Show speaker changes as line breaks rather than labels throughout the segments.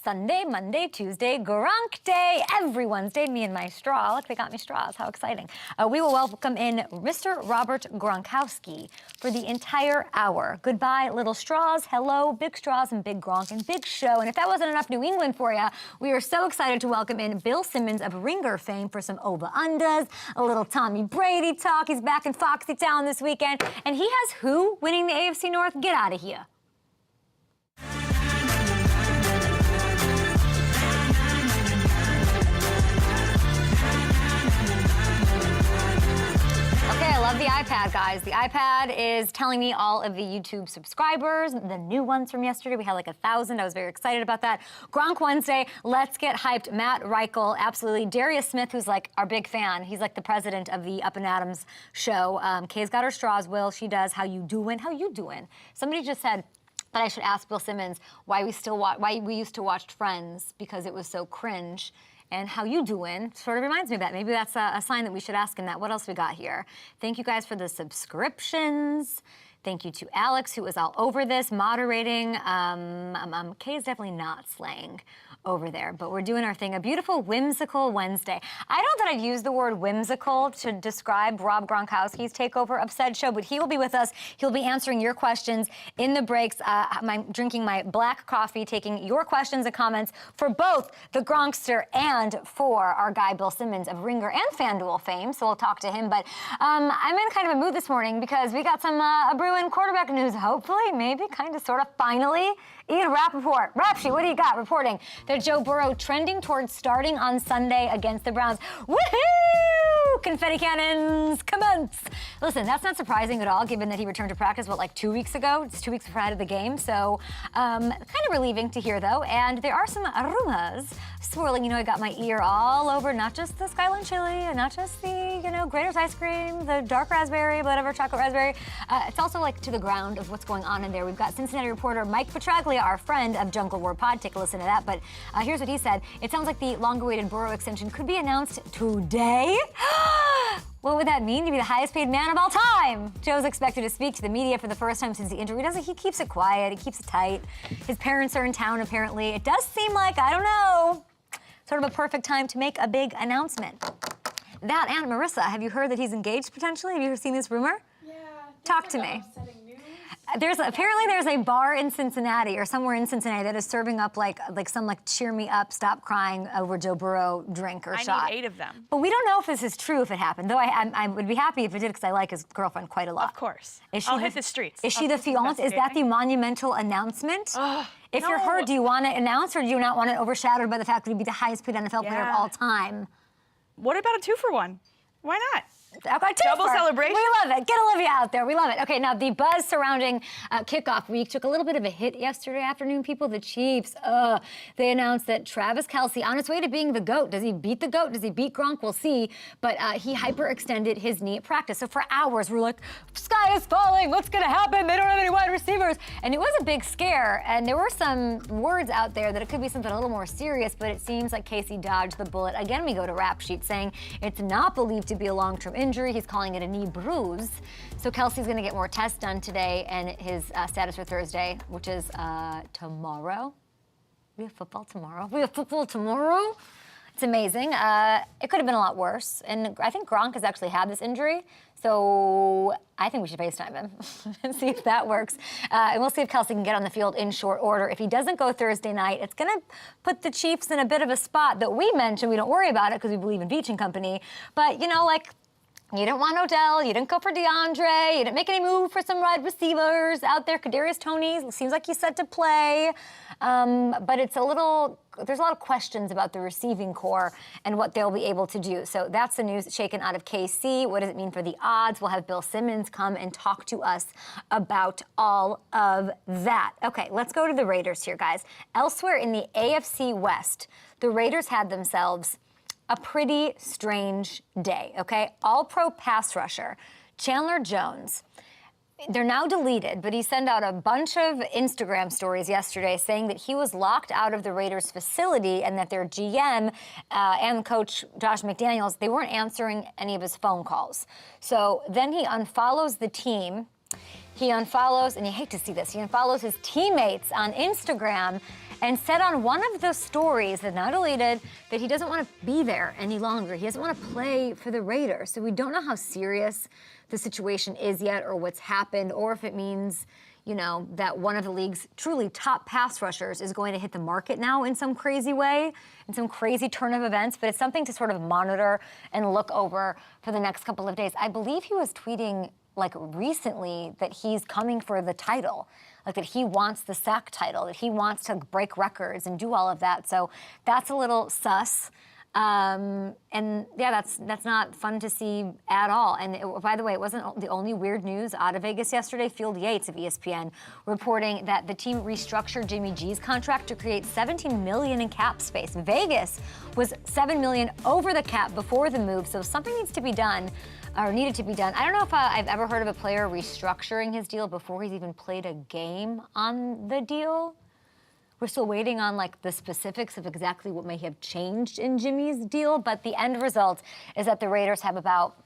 Sunday, Monday, Tuesday, Gronk Day, every Wednesday, me and my straw. Look, they got me straws. How exciting. We will welcome in Mr. Robert Gronkowski for the entire hour. Goodbye, little straws. Hello, big straws and big Gronk and big show. And if that wasn't enough New England for you, we are so excited to welcome in Bill Simmons of Ringer fame for some over-unders, a little Tommy Brady talk. He's back in Foxy Town this weekend. And he has who winning the AFC North? Get out of here. Okay, I love the iPad, guys. The iPad is telling me all of the YouTube subscribers, the new ones from yesterday. We had like 1,000. I was very excited about that. Gronk Wednesday, let's get hyped. Matt Reichel, absolutely. Darius Smith, who's like our big fan. He's like the president of the Up and Adams show. Kay's got her straws, Will. She does. How you doing? How you doing? Somebody just said that I should ask Bill Simmons why we used to watch Friends because it was so cringe. And how you doing sort of reminds me of that. Maybe that's a sign that we should ask him that. What else we got here? Thank you guys for the subscriptions. Thank you to Alex, who was all over this, moderating. Kay is definitely not slaying over there, but we're doing our thing. A beautiful whimsical Wednesday. I don't know that I'd use the word whimsical to describe Rob Gronkowski's takeover of said show, but he will be with us. He'll be answering your questions in the breaks. I'm drinking my black coffee, taking your questions and comments for both the Gronkster and for our guy Bill Simmons of Ringer and FanDuel fame. So we'll talk to him. But I'm in kind of a mood this morning because we got some Bruin quarterback news. Hopefully, maybe, kind of, sort of, finally. Ian Rappaport. Rapshi, what do you got? Reporting that Joe Burrow trending towards starting on Sunday against the Browns. Woohoo! Confetti cannons commence. Listen, that's not surprising at all, given that he returned to practice, like 2 weeks ago? It's 2 weeks ahead of the game. So kind of relieving to hear, though. And there are some rumors swirling. You know, I got my ear all over not just the Skyline chili and not just the, Grater's ice cream, the dark raspberry, whatever, chocolate raspberry. It's also like to the ground of what's going on in there. We've got Cincinnati reporter Mike Petraglia, our friend of Jungle War Pod. Take a listen to that. But here's what he said. It sounds like the long-awaited Burrow extension could be announced today. What would that mean? To be the highest paid man of all time. Joe's expected to speak to the media for the first time since the injury. He keeps it quiet. He keeps it tight. His parents are in town, apparently. It does seem like, I don't know, sort of a perfect time to make a big announcement. That and Marissa, have you heard that he's engaged potentially? Have you ever seen this rumor?
Yeah.
Talk to me. Apparently there's a bar in Cincinnati or somewhere in Cincinnati that is serving up like some cheer me up, stop crying over Joe Burrow drink or shot.
I need 8 of them.
But we don't know if this is true if it happened. Though I would be happy if it did because I like his girlfriend quite a lot.
Of course.
I'll
hit the streets.
Is she the fiance? Is that the monumental announcement? If you're her, do you want to announce or do you not want it overshadowed by the fact that he'd be the highest paid NFL player of all time?
What about a 2-for-1? Why not?
Okay,
double celebration.
We love it. Get Olivia out there. We love it. Okay, now the buzz surrounding kickoff week took a little bit of a hit yesterday afternoon. People, the Chiefs, they announced that Travis Kelsey, on his way to being the GOAT. Does he beat the GOAT? Does he beat Gronk? We'll see. But he hyperextended his knee at practice. So for hours, we're like, sky is falling. What's going to happen? They don't have any wide receivers. And it was a big scare. And there were some words out there that it could be something a little more serious. But it seems like Casey dodged the bullet. Again, we go to Rap Sheet saying it's not believed to be a long-term injury. He's calling it a knee bruise. So Kelsey's going to get more tests done today, and his status for Thursday, which is tomorrow. We have football tomorrow. It's amazing. It could have been a lot worse. And I think Gronk has actually had this injury. So I think we should FaceTime him and see if that works. And we'll see if Kelsey can get on the field in short order. If he doesn't go Thursday night, it's going to put the Chiefs in a bit of a spot that we mentioned. We don't worry about it because we believe in Beach and Company. But, you didn't want Odell, you didn't go for DeAndre, you didn't make any move for some wide receivers out there. Kadarius Toney seems like he's set to play. But there's a lot of questions about the receiving core and what they'll be able to do. So that's the news shaken out of KC. What does it mean for the odds? We'll have Bill Simmons come and talk to us about all of that. Okay, let's go to the Raiders here, guys. Elsewhere in the AFC West, the Raiders had themselves a pretty strange day, okay? All-pro pass rusher, Chandler Jones. They're now deleted, but he sent out a bunch of Instagram stories yesterday saying that he was locked out of the Raiders facility and that their GM and coach Josh McDaniels, they weren't answering any of his phone calls. So then he unfollows the team. He unfollows, and you hate to see this, he unfollows his teammates on Instagram and said on one of the stories that now deleted that he doesn't want to be there any longer. He doesn't want to play for the Raiders. So we don't know how serious the situation is yet or what's happened or if it means, that one of the league's truly top pass rushers is going to hit the market now in some crazy way, in some crazy turn of events. But it's something to sort of monitor and look over for the next couple of days. I believe he was tweeting recently that he's coming for the title, that he wants the sack title, that he wants to break records and do all of that. So that's a little sus. And yeah, that's not fun to see at all. And by the way, it wasn't the only weird news out of Vegas yesterday. Field Yates of ESPN reporting that the team restructured Jimmy G's contract to create $17 million in cap space. Vegas was $7 million over the cap before the move, so something needs to be done. Or needed to be done. I don't know if I've ever heard of a player restructuring his deal before he's even played a game on the deal. We're still waiting on the specifics of exactly what may have changed in Jimmy's deal, but the end result is that the Raiders have about,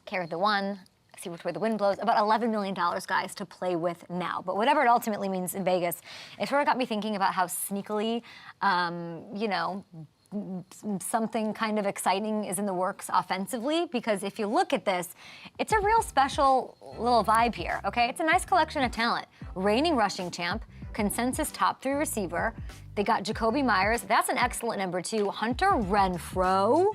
carry the one, see which way the wind blows, about $11 million, guys, to play with now. But whatever it ultimately means in Vegas, it sort of got me thinking about how sneakily, something kind of exciting is in the works offensively, because if you look at this, it's a real special little vibe here, okay? It's a nice collection of talent. Reigning rushing champ, consensus top 3 receiver. They got Jacoby Myers. That's an excellent number 2. Hunter Renfrow,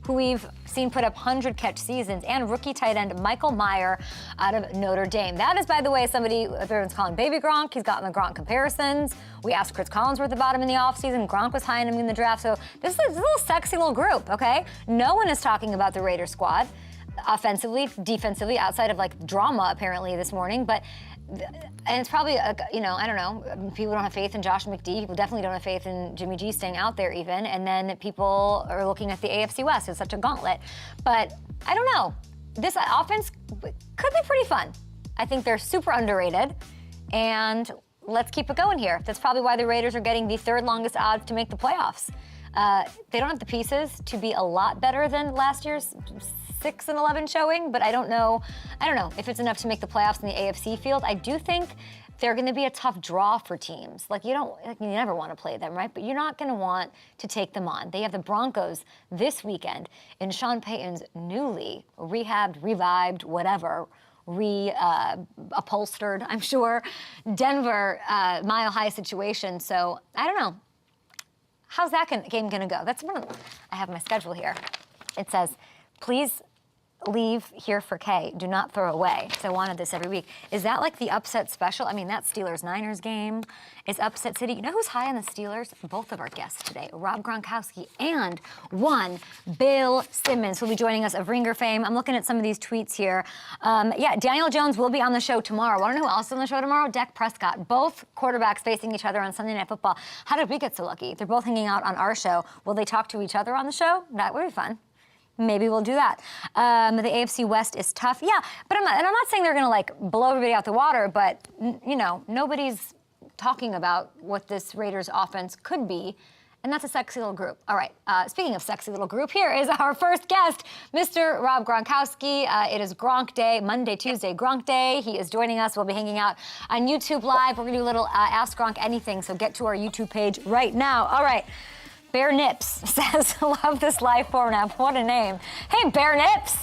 who we've seen put up 100-catch seasons, and rookie tight end Michael Mayer out of Notre Dame. That is, by the way, somebody everyone's calling Baby Gronk. He's gotten the Gronk comparisons. We asked Chris Collinsworth about him in the offseason. Gronk was high on him in the draft. So this is a little sexy little group, okay? No one is talking about the Raiders squad offensively, defensively, outside of drama apparently this morning. And it's probably, I don't know, people don't have faith in Josh McD. People definitely don't have faith in Jimmy G staying out there even. And then people are looking at the AFC West. It's such a gauntlet. But I don't know. This offense could be pretty fun. I think they're super underrated. And let's keep it going here. That's probably why the Raiders are getting the 3rd longest odds to make the playoffs. They don't have the pieces to be a lot better than last year's 6-11 showing, but I don't know if it's enough to make the playoffs in the AFC field. I do think they're going to be a tough draw for teams. You never want to play them, right? But you're not going to want to take them on. They have the Broncos this weekend in Sean Payton's newly rehabbed, revived, whatever, upholstered, I'm sure, Denver Mile High situation. So I don't know. How's that game going to go? I have my schedule here. It says, please leave here for K. Do not throw away. So I wanted this every week. Is that the upset special? I mean, that Steelers-Niners game is upset city. You know who's high on the Steelers? Both of our guests today, Rob Gronkowski and one Bill Simmons, who'll be joining us of Ringer fame. I'm looking at some of these tweets here. Daniel Jones will be on the show tomorrow. Want to know who else is on the show tomorrow? Dak Prescott. Both quarterbacks facing each other on Sunday Night Football. How did we get so lucky? They're both hanging out on our show. Will they talk to each other on the show? That would be fun. Maybe we'll do that. The AFC West is tough. Yeah, but I'm not saying they're going to blow everybody out the water, but nobody's talking about what this Raiders offense could be, and that's a sexy little group. All right, speaking of sexy little group, here is our first guest, Mr. Rob Gronkowski. It is Gronk Day, Monday, Tuesday, Gronk Day. He is joining us. We'll be hanging out on YouTube Live. We're going to do a little Ask Gronk Anything, so get to our YouTube page right now. All right. Bear Nips says, love this live format. What a name. Hey, Bear Nips.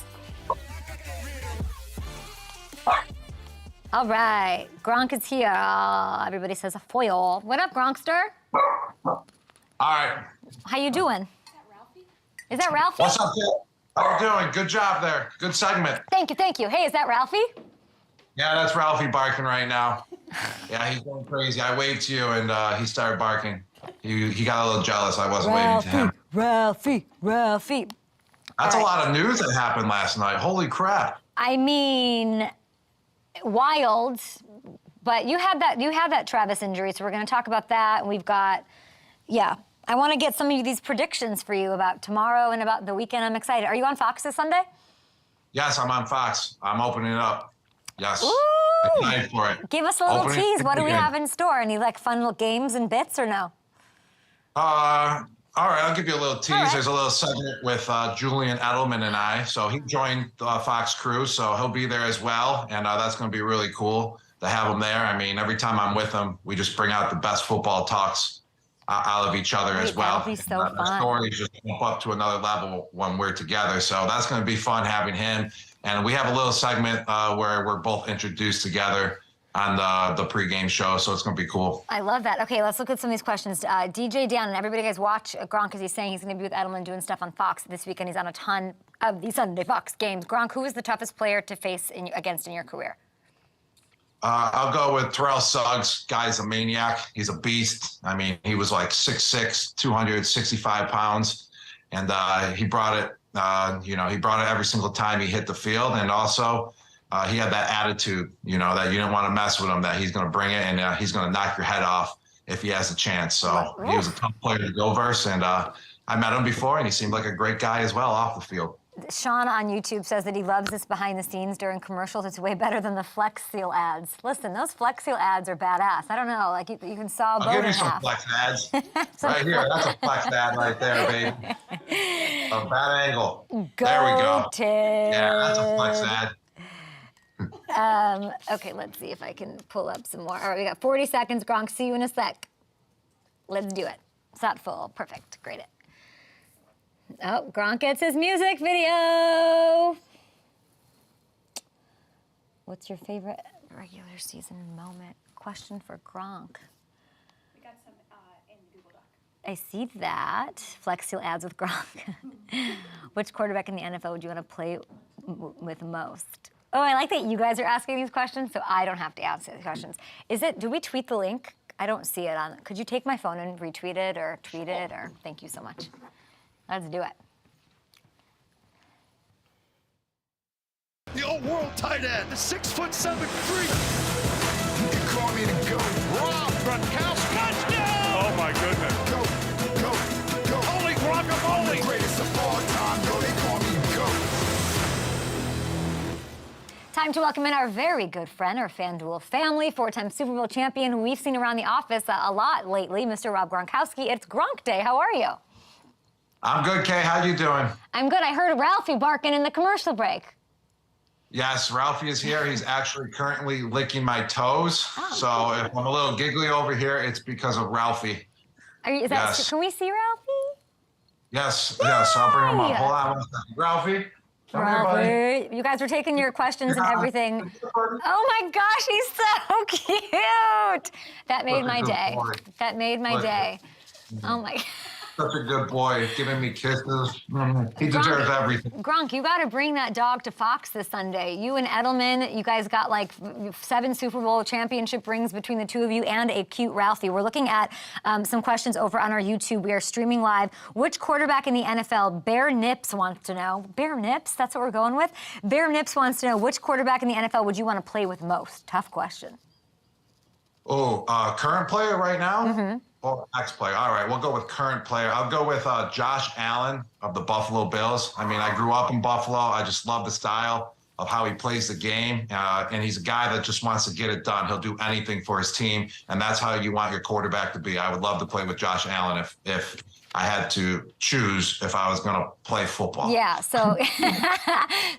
All right. Gronk is here. Oh, everybody says a foil. What up, Gronkster?
All right.
How you doing? Is that Ralphie?
What's up, Phil? How you doing? Good job there. Good segment.
Thank you. Hey, is that Ralphie?
Yeah, that's Ralphie barking right now. Yeah, he's going crazy. I waved to you, and he started barking. He got a little jealous. I wasn't waving to him.
Ralphie.
That's a lot of news that happened last night. Holy crap.
I mean, wild. But you had that Travis injury, so we're going to talk about that. And we've got, I want to get some of these predictions for you about tomorrow and about the weekend. I'm excited. Are you on Fox this Sunday?
Yes, I'm on Fox. I'm opening it up. Yes.
Ooh.
Excited for it.
Give us a little tease. What do we have in store? Any fun little games and bits or no?
All right, I'll give you a little tease.
Right.
There's a little segment with Julian Edelman and I. So he joined the Fox crew, so he'll be there as well. And that's going to be really cool to have him there. I mean, every time I'm with him, we just bring out the best football talks out of each other as well.
That'll be so
The
fun.
stories just jump up to another level when we're together. So that's going to be fun having him. And we have a little segment where we're both introduced together on the pregame show, so it's going to be cool.
I love that. Okay, let's look at some of these questions. DJ Dan, and everybody guys watch Gronk as he's saying he's going to be with Edelman doing stuff on Fox this weekend. He's on a ton of these Sunday Fox games. Gronk, who is the toughest player to face against in your career?
I'll go with Terrell Suggs. Guy's a maniac. He's a beast. I mean, he was like 6'6", 265 pounds, and he brought it. He brought it every single time he hit the field, and also he had that attitude, that you didn't want to mess with him, that he's going to bring it and he's going to knock your head off if he has a chance. So he was a tough player to go versus, and I met him before, and he seemed like a great guy as well off the field.
Sean on YouTube says that he loves this behind the scenes during commercials. It's way better than the Flex Seal ads. Listen, those Flex Seal ads are badass. I don't know, like you can saw a boat
I'll give you
in
some
half.
flex ads. Right here, that's a flex ad right there, baby. A bad angle. There we go. Yeah, that's a flex ad.
Okay, let's see if I can pull up some more. All right, we got 40 seconds. Gronk, see you in a sec. Let's do it. It's not full. Perfect. Great. Oh, Gronk gets his music video. What's your favorite regular season moment? Question for Gronk.
We got some in Google Doc.
I see that. Flex Seal ads with Gronk. Which quarterback in the NFL would you want to play with most? Oh, I like that you guys are asking these questions, so I don't have to answer these questions. Do we tweet the link? I don't see it on. Could you take my phone and retweet it or tweet it? Or thank you so much. Let's do it.
The old world tight end, the 6'7" freak. You can call me the GOAT. Rob Gronkowski. Touchdown!
Oh my goodness.
Go.
Holy guacamole!
The greatest of all time, yo, they call me GOAT.
Time to welcome in our very good friend, our FanDuel family, four-time Super Bowl champion who we've seen around the office a lot lately, Mr. Rob Gronkowski. It's Gronk Day. How are you?
I'm good, Kay. How you doing?
I'm good. I heard Ralphie barking in the commercial break.
Yes, Ralphie is here. He's actually currently licking my toes. So if I'm a little giggly over here, it's because of Ralphie. Yes.
Can we see Ralphie?
Yes. I'll bring him up. Hold on one second. Ralphie. Come here, buddy.
Ralphie, you guys are taking your questions and everything. Oh my gosh, he's so cute. That made my day. That made my day. Oh my.
Such a good boy, giving me kisses. He deserves everything.
Gronk, you got to bring that dog to Fox this Sunday. You and Edelman, you guys got like 7 Super Bowl championship rings between the two of you and a cute Ralphie. We're looking at some questions over on our YouTube. We are streaming live. Which quarterback in the NFL? Bear Nips wants to know. Bear Nips, that's what we're going with. Bear Nips wants to know, which quarterback in the NFL would you want to play with most? Tough question.
Oh, current player right now? Mm-hmm. Or ex-player. All right, we'll go with current player. I'll go with Josh Allen of the Buffalo Bills. I mean, I grew up in Buffalo. I just love the style of how he plays the game. And he's a guy that just wants to get it done. He'll do anything for his team. And that's how you want your quarterback to be. I would love to play with Josh Allen if I had to choose if I was going to play football.
Yeah, so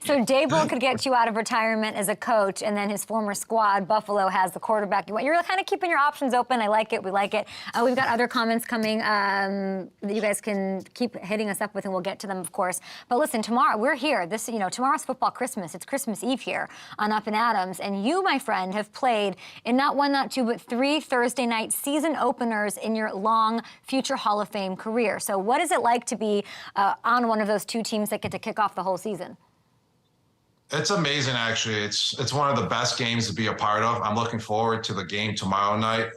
Daboll could get you out of retirement as a coach, and then his former squad, Buffalo, has the quarterback you want. You're kind of keeping your options open. I like it. We like it. We've got other comments coming that you guys can keep hitting us up with, and we'll get to them, of course. But listen, tomorrow, we're here. Tomorrow's football Christmas. It's Christmas Eve here on Up and Adams, and you, my friend, have played in not one, not two, but 3 Thursday night season openers in your long future Hall of Fame career. So what is it like to be on one of those 2 teams that get to kick off the whole season?
It's amazing, actually. It's one of the best games to be a part of. I'm looking forward to the game tomorrow night,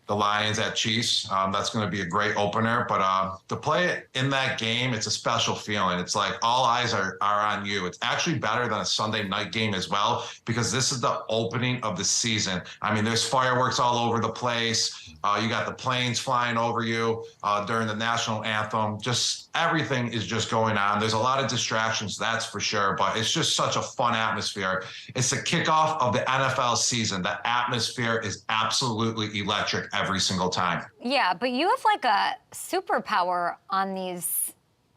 the Lions at Chiefs. That's going to be a great opener. But to play in that game, it's a special feeling. It's like all eyes are on you. It's actually better than a Sunday night game as well, because this is the opening of the season. I mean, there's fireworks all over the place. You got the planes flying over you during the national anthem. Just everything is just going on. There's a lot of distractions, that's for sure, but it's just such a fun atmosphere. It's the kickoff of the NFL season. The atmosphere is absolutely electric every single time.
Yeah, but you have like a superpower on these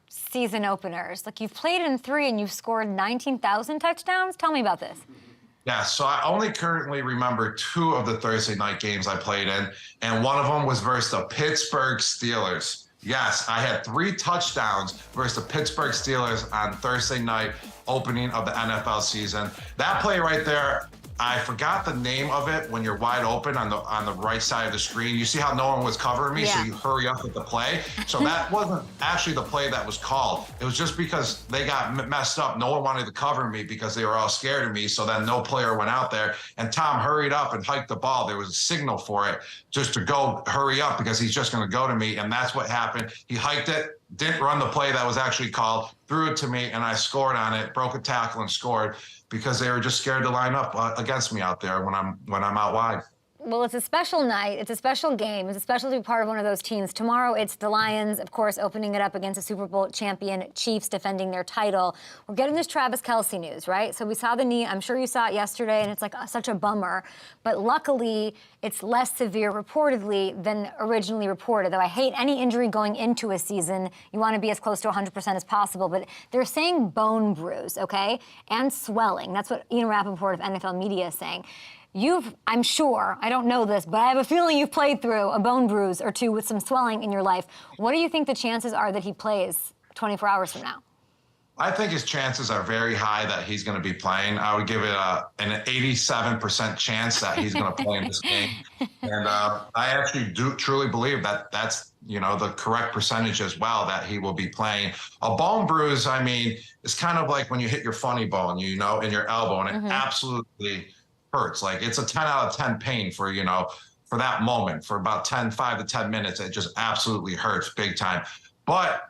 season openers. Like, you've played in 3 and you've scored 19,000 touchdowns. Tell me about this.
Yeah, so I only currently remember 2 of the Thursday night games I played in, and one of them was versus the Pittsburgh Steelers. Yes, I had 3 touchdowns versus the Pittsburgh Steelers on Thursday night, opening of the NFL season. That play right there, I forgot the name of it when you're wide open on the right side of the screen. You see how no one was covering me, so you hurry up with the play. So that wasn't actually the play that was called. It was just because they got messed up. No one wanted to cover me because they were all scared of me. So then no player went out there, and Tom hurried up and hiked the ball. There was a signal for it just to go hurry up because he's just going to go to me, and that's what happened. He hiked it, didn't run the play that was actually called, threw it to me, and I scored on it, broke a tackle and scored, because they were just scared to line up against me out there when I'm out wide.
Well, it's a special night. It's a special game. It's a special to be part of one of those teams. Tomorrow, it's the Lions, of course, opening it up against the Super Bowl champion Chiefs, defending their title. We're getting this Travis Kelsey news, right? So we saw the knee. I'm sure you saw it yesterday, and it's like such a bummer. But luckily, it's less severe, reportedly, than originally reported. Though I hate any injury going into a season. You want to be as close to 100% as possible. But they're saying bone bruise, okay, and swelling. That's what Ian Rappaport of NFL Media is saying. I'm sure, I don't know this, but I have a feeling you've played through a bone bruise or 2 with some swelling in your life. What do you think the chances are that he plays 24 hours from now?
I think his chances are very high that he's going to be playing. I would give it an 87% chance that he's going to play in this game. And I actually do truly believe that that's, the correct percentage as well, that he will be playing. A bone bruise, I mean, it's kind of like when you hit your funny bone, in your elbow, and it absolutely hurts. Like, it's a 10 out of 10 pain for that moment, for about 5 to 10 minutes. It just absolutely hurts big time. But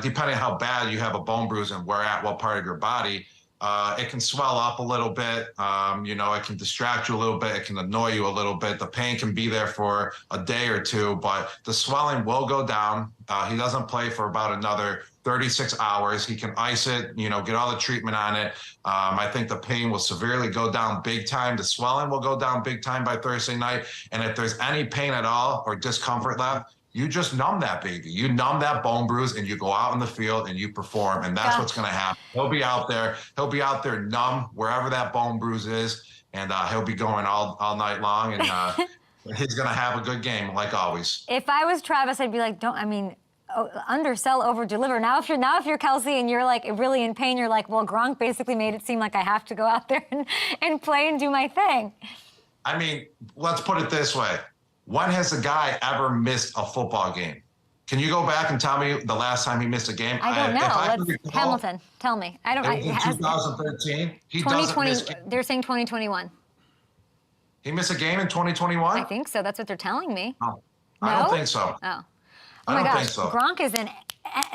depending on how bad you have a bone bruise and what part of your body, it can swell up a little bit. It can distract you a little bit. It can annoy you a little bit. The pain can be there for a day or 2, but the swelling will go down. He doesn't play for about another 36 hours. He can ice it, get all the treatment on it. I think the pain will severely go down big time. The swelling will go down big time by Thursday night. And if there's any pain at all or discomfort left, you just numb that baby. You numb that bone bruise, and you go out in the field and you perform. And that's what's going to happen. He'll be out there. He'll be out there numb wherever that bone bruise is. And he'll be going all night long. And he's going to have a good game, like always.
If I was Travis, I'd be like, undersell, over deliver. Now if you're Kelsey and you're like really in pain, you're like, well, Gronk basically made it seem like I have to go out there and play and do my thing.
I mean, let's put it this way. When has a guy ever missed a football game? Can you go back and tell me the last time he missed a game?
I don't know. Hamilton, tell me. I don't.
It was in 2013. He
2020.
doesn't miss.
They're saying 2021.
He missed a game in 2021?
I think so. That's what they're telling me.
No, I don't think so.
Oh.
I
my
don't
gosh,
think so.
Gronk is in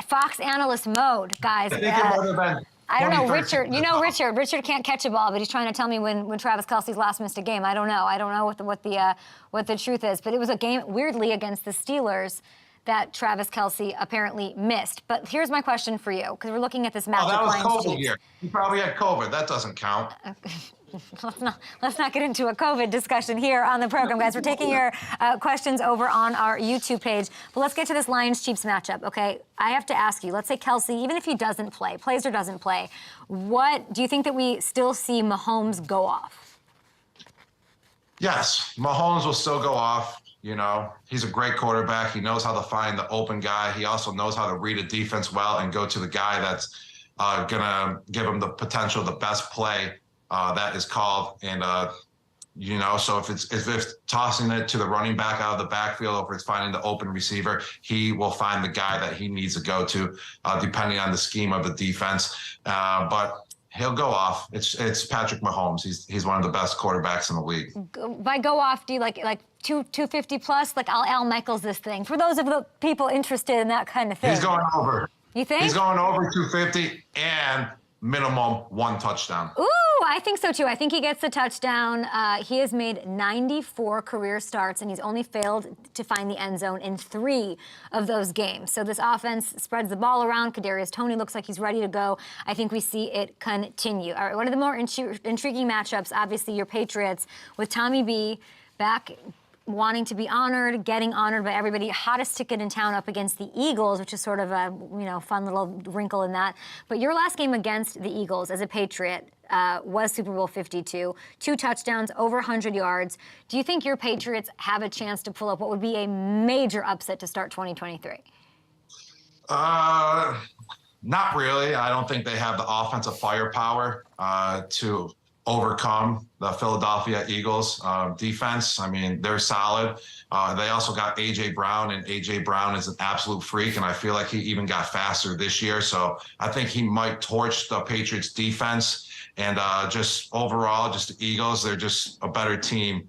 Fox analyst mode, guys.
I think it might have been.
I don't know, Richard. Richard. Richard can't catch a ball, but he's trying to tell me when Travis Kelsey's last missed a game. I don't know. I don't know what the truth is. But it was a game, weirdly, against the Steelers that Travis Kelsey apparently missed. But here's my question for you, because we're looking at this matchup.
Oh, that was COVID year. He probably had COVID. That doesn't count.
Let's not get into a COVID discussion here on the program, guys. We're taking your questions over on our YouTube page. But let's get to this Lions-Chiefs matchup, okay? I have to ask you, let's say Kelsey, even if he doesn't play, plays or doesn't play, what do you think that we still see Mahomes go off?
Yes, Mahomes will still go off. He's a great quarterback. He knows how to find the open guy. He also knows how to read a defense well and go to the guy that's going to give him the potential, the best play that is called. And, so if it's tossing it to the running back out of the backfield, or if it's finding the open receiver, he will find the guy that he needs to go to, depending on the scheme of the defense. But he'll go off. It's Patrick Mahomes. He's one of the best quarterbacks in the league.
By go off, do you like 250 plus? Like I'll Al Michaels this thing. For those of the people interested in that kind of thing.
He's going over.
You think?
He's going over 250 and minimum 1 touchdown.
Ooh, I think so too. I think he gets the touchdown. He has made 94 career starts, and he's only failed to find the end zone in 3 of those games. So this offense spreads the ball around. Kadarius Toney looks like he's ready to go. I think we see it continue. All right, one of the more intriguing matchups, obviously, your Patriots with Tommy B back wanting to be honored, getting honored by everybody. Hottest ticket in town up against the Eagles, which is sort of a fun little wrinkle in that. But your last game against the Eagles as a Patriot was Super Bowl 52, 2 touchdowns, over 100 yards. Do you think your Patriots have a chance to pull up what would be a major upset to start 2023?
Not really. I don't think they have the offensive firepower to overcome the Philadelphia Eagles defense. I mean, they're solid. They also got A.J. Brown, and A.J. Brown is an absolute freak, and I feel like he even got faster this year. So I think he might torch the Patriots defense. And just overall, just the Eagles, they're just a better team.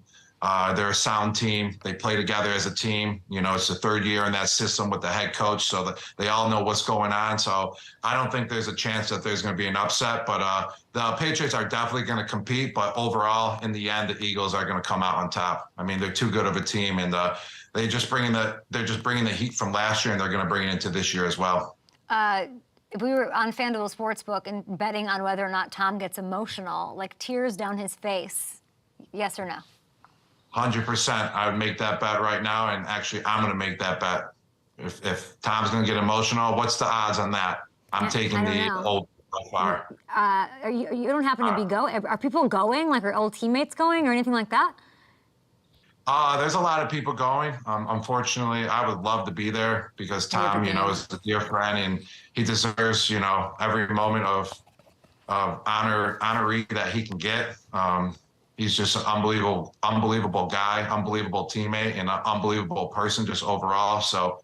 They're a sound team. They play together as a team. It's the 3rd year in that system with the head coach, so that they all know what's going on. So I don't think there's a chance that there's going to be an upset. But the Patriots are definitely going to compete. But overall, in the end, the Eagles are going to come out on top. I mean, they're too good of a team, and they're just bringing the heat from last year, and they're going to bring it into this year as well.
If we were on FanDuel Sportsbook and betting on whether or not Tom gets emotional, like tears down his face, yes or no?
100%. I would make that bet right now, and actually, I'm going to make that bet. If Tom's going to get emotional, what's the odds on that? I'm taking the old fire.
You don't happen to be going? Are people going? Like, are old teammates going or anything like that?
There's a lot of people going. Unfortunately, I would love to be there because Tom, is a dear friend, and he deserves, every moment of honoree that he can get. He's just an unbelievable guy, unbelievable teammate, and an unbelievable person just overall. So,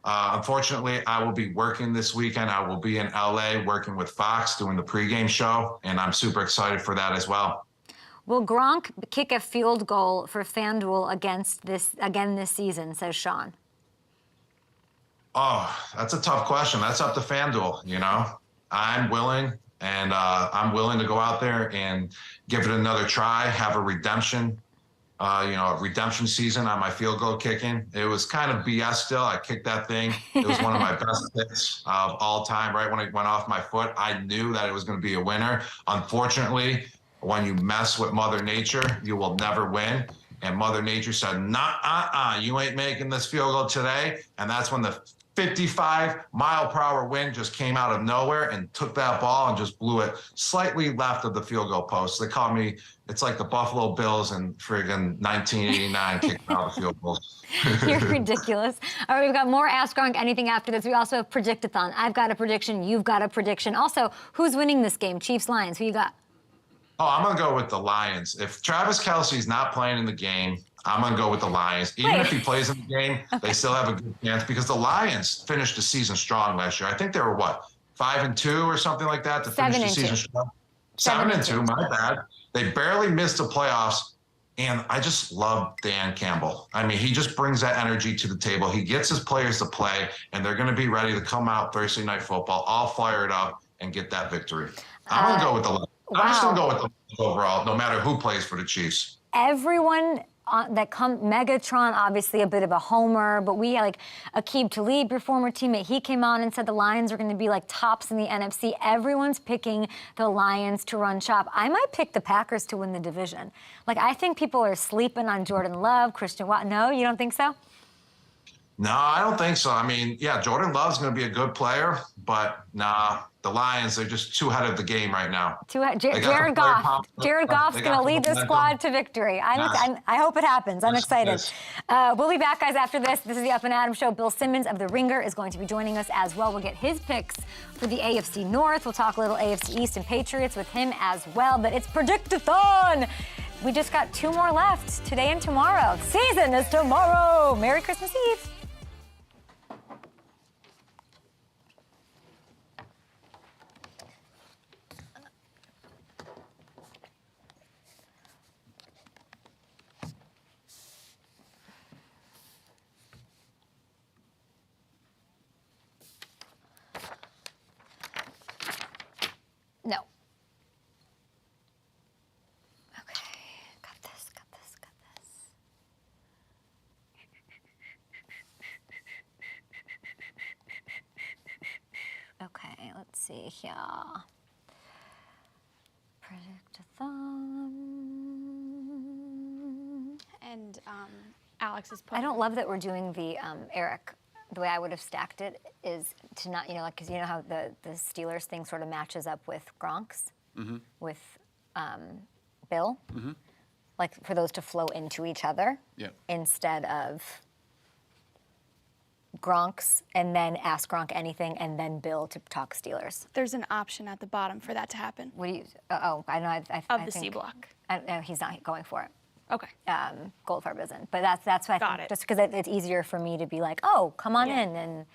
unfortunately, I will be working this weekend. I will be in LA working with Fox doing the pregame show, and I'm super excited for that as well.
Will Gronk kick a field goal for FanDuel again this season, says Sean?
Oh, that's a tough question. That's up to FanDuel, I'm willing. And I'm willing to go out there and give it another try, have a redemption, a redemption season on my field goal kicking. It was kind of BS still. I kicked that thing. It was one of my best hits of all time. Right when it went off my foot, I knew that it was going to be a winner. Unfortunately, when you mess with Mother Nature, you will never win. And Mother Nature said, nah, you ain't making this field goal today. And that's when the 55-mile-per-hour wind just came out of nowhere and took that ball and just blew it slightly left of the field goal post. They call me, it's like the Buffalo Bills in friggin' 1989 kicking out the field goals.
You're ridiculous. All right, we've got more Ask Gronk Anything after this. We also have Predict-a-thon. I've got a prediction. You've got a prediction. Also, who's winning this game? Chiefs, Lions. Who you got?
Oh, I'm going to go with the Lions. If Travis Kelsey's not playing in the game, I'm going to go with the Lions. Even if he plays in the game, they still have a good chance because the Lions finished the season strong last year. I think they were, 5-2 or something like that to finish the season strong? 7-2, my bad. They barely missed the playoffs, and I just love Dan Campbell. I mean, he just brings that energy to the table. He gets his players to play, and they're going to be ready to come out Thursday Night Football, all fired up, and get that victory. I'm going to go with the Lions.
Wow.
I'm just going to go with the Lions overall, no matter who plays for the Chiefs.
Everyone Megatron, obviously a bit of a homer, but we had Aqib Talib, your former teammate. He came on and said the Lions are going to be tops in the NFC. Everyone's picking the Lions to run shop. I might pick the Packers to win the division. I think people are sleeping on Jordan Love, Christian Watt. No, you don't think so?
No, I don't think so. I mean, yeah, Jordan Love's going to be a good player, but nah, the Lions, they're just too ahead of the game right now.
Jared Goff. Jared Goff's going to lead the squad to victory. I hope it happens. I'm excited. We'll be back, guys, after this. This is the Up and Adam Show. Bill Simmons of The Ringer is going to be joining us as well. We'll get his picks for the AFC North. We'll talk a little AFC East and Patriots with him as well. But it's Predict-a-thon. We just got 2 more left, today and tomorrow. Season is tomorrow. Merry Christmas Eve. No. Okay, got this. Okay, let's see here. Predict-a-thon.
And
Alex is
I
putting.
don't love that we're doing the Eric. The way I would have stacked it is to not, like, because you know how the Steelers thing sort of matches up with Gronk's, with Bill, like for those to flow into each other, instead of Gronk's and then ask Gronk anything and then Bill to talk Steelers.
There's an option at the bottom for that to happen.
What do you? Oh, I know.
Of the C block.
No, he's not going for it.
Okay.
Goldfarb isn't, but that's why I
Got
think
it.
just because it's easier for me to be like, oh, come on in and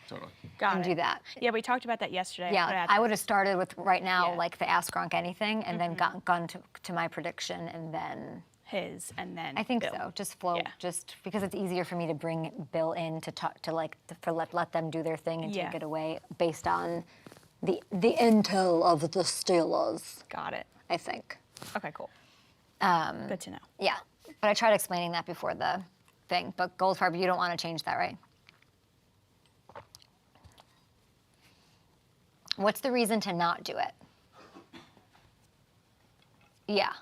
do that.
Yeah, we talked about that yesterday.
Yeah, I would have started with right now,
Yeah.
like the Ask Gronk anything, and then gone to my prediction, and then
his, and then
I think
Bill.
so. Just flow,
Yeah.
just because it's easier for me to bring Bill in to talk to let them do their thing and take it away based on the intel of the Steelers.
Got it.
I think.
Okay, cool. Good to know.
Yeah, but I tried explaining that before the thing. But Goldfarb, you don't want to change that, right? What's the reason to not do it? Yeah.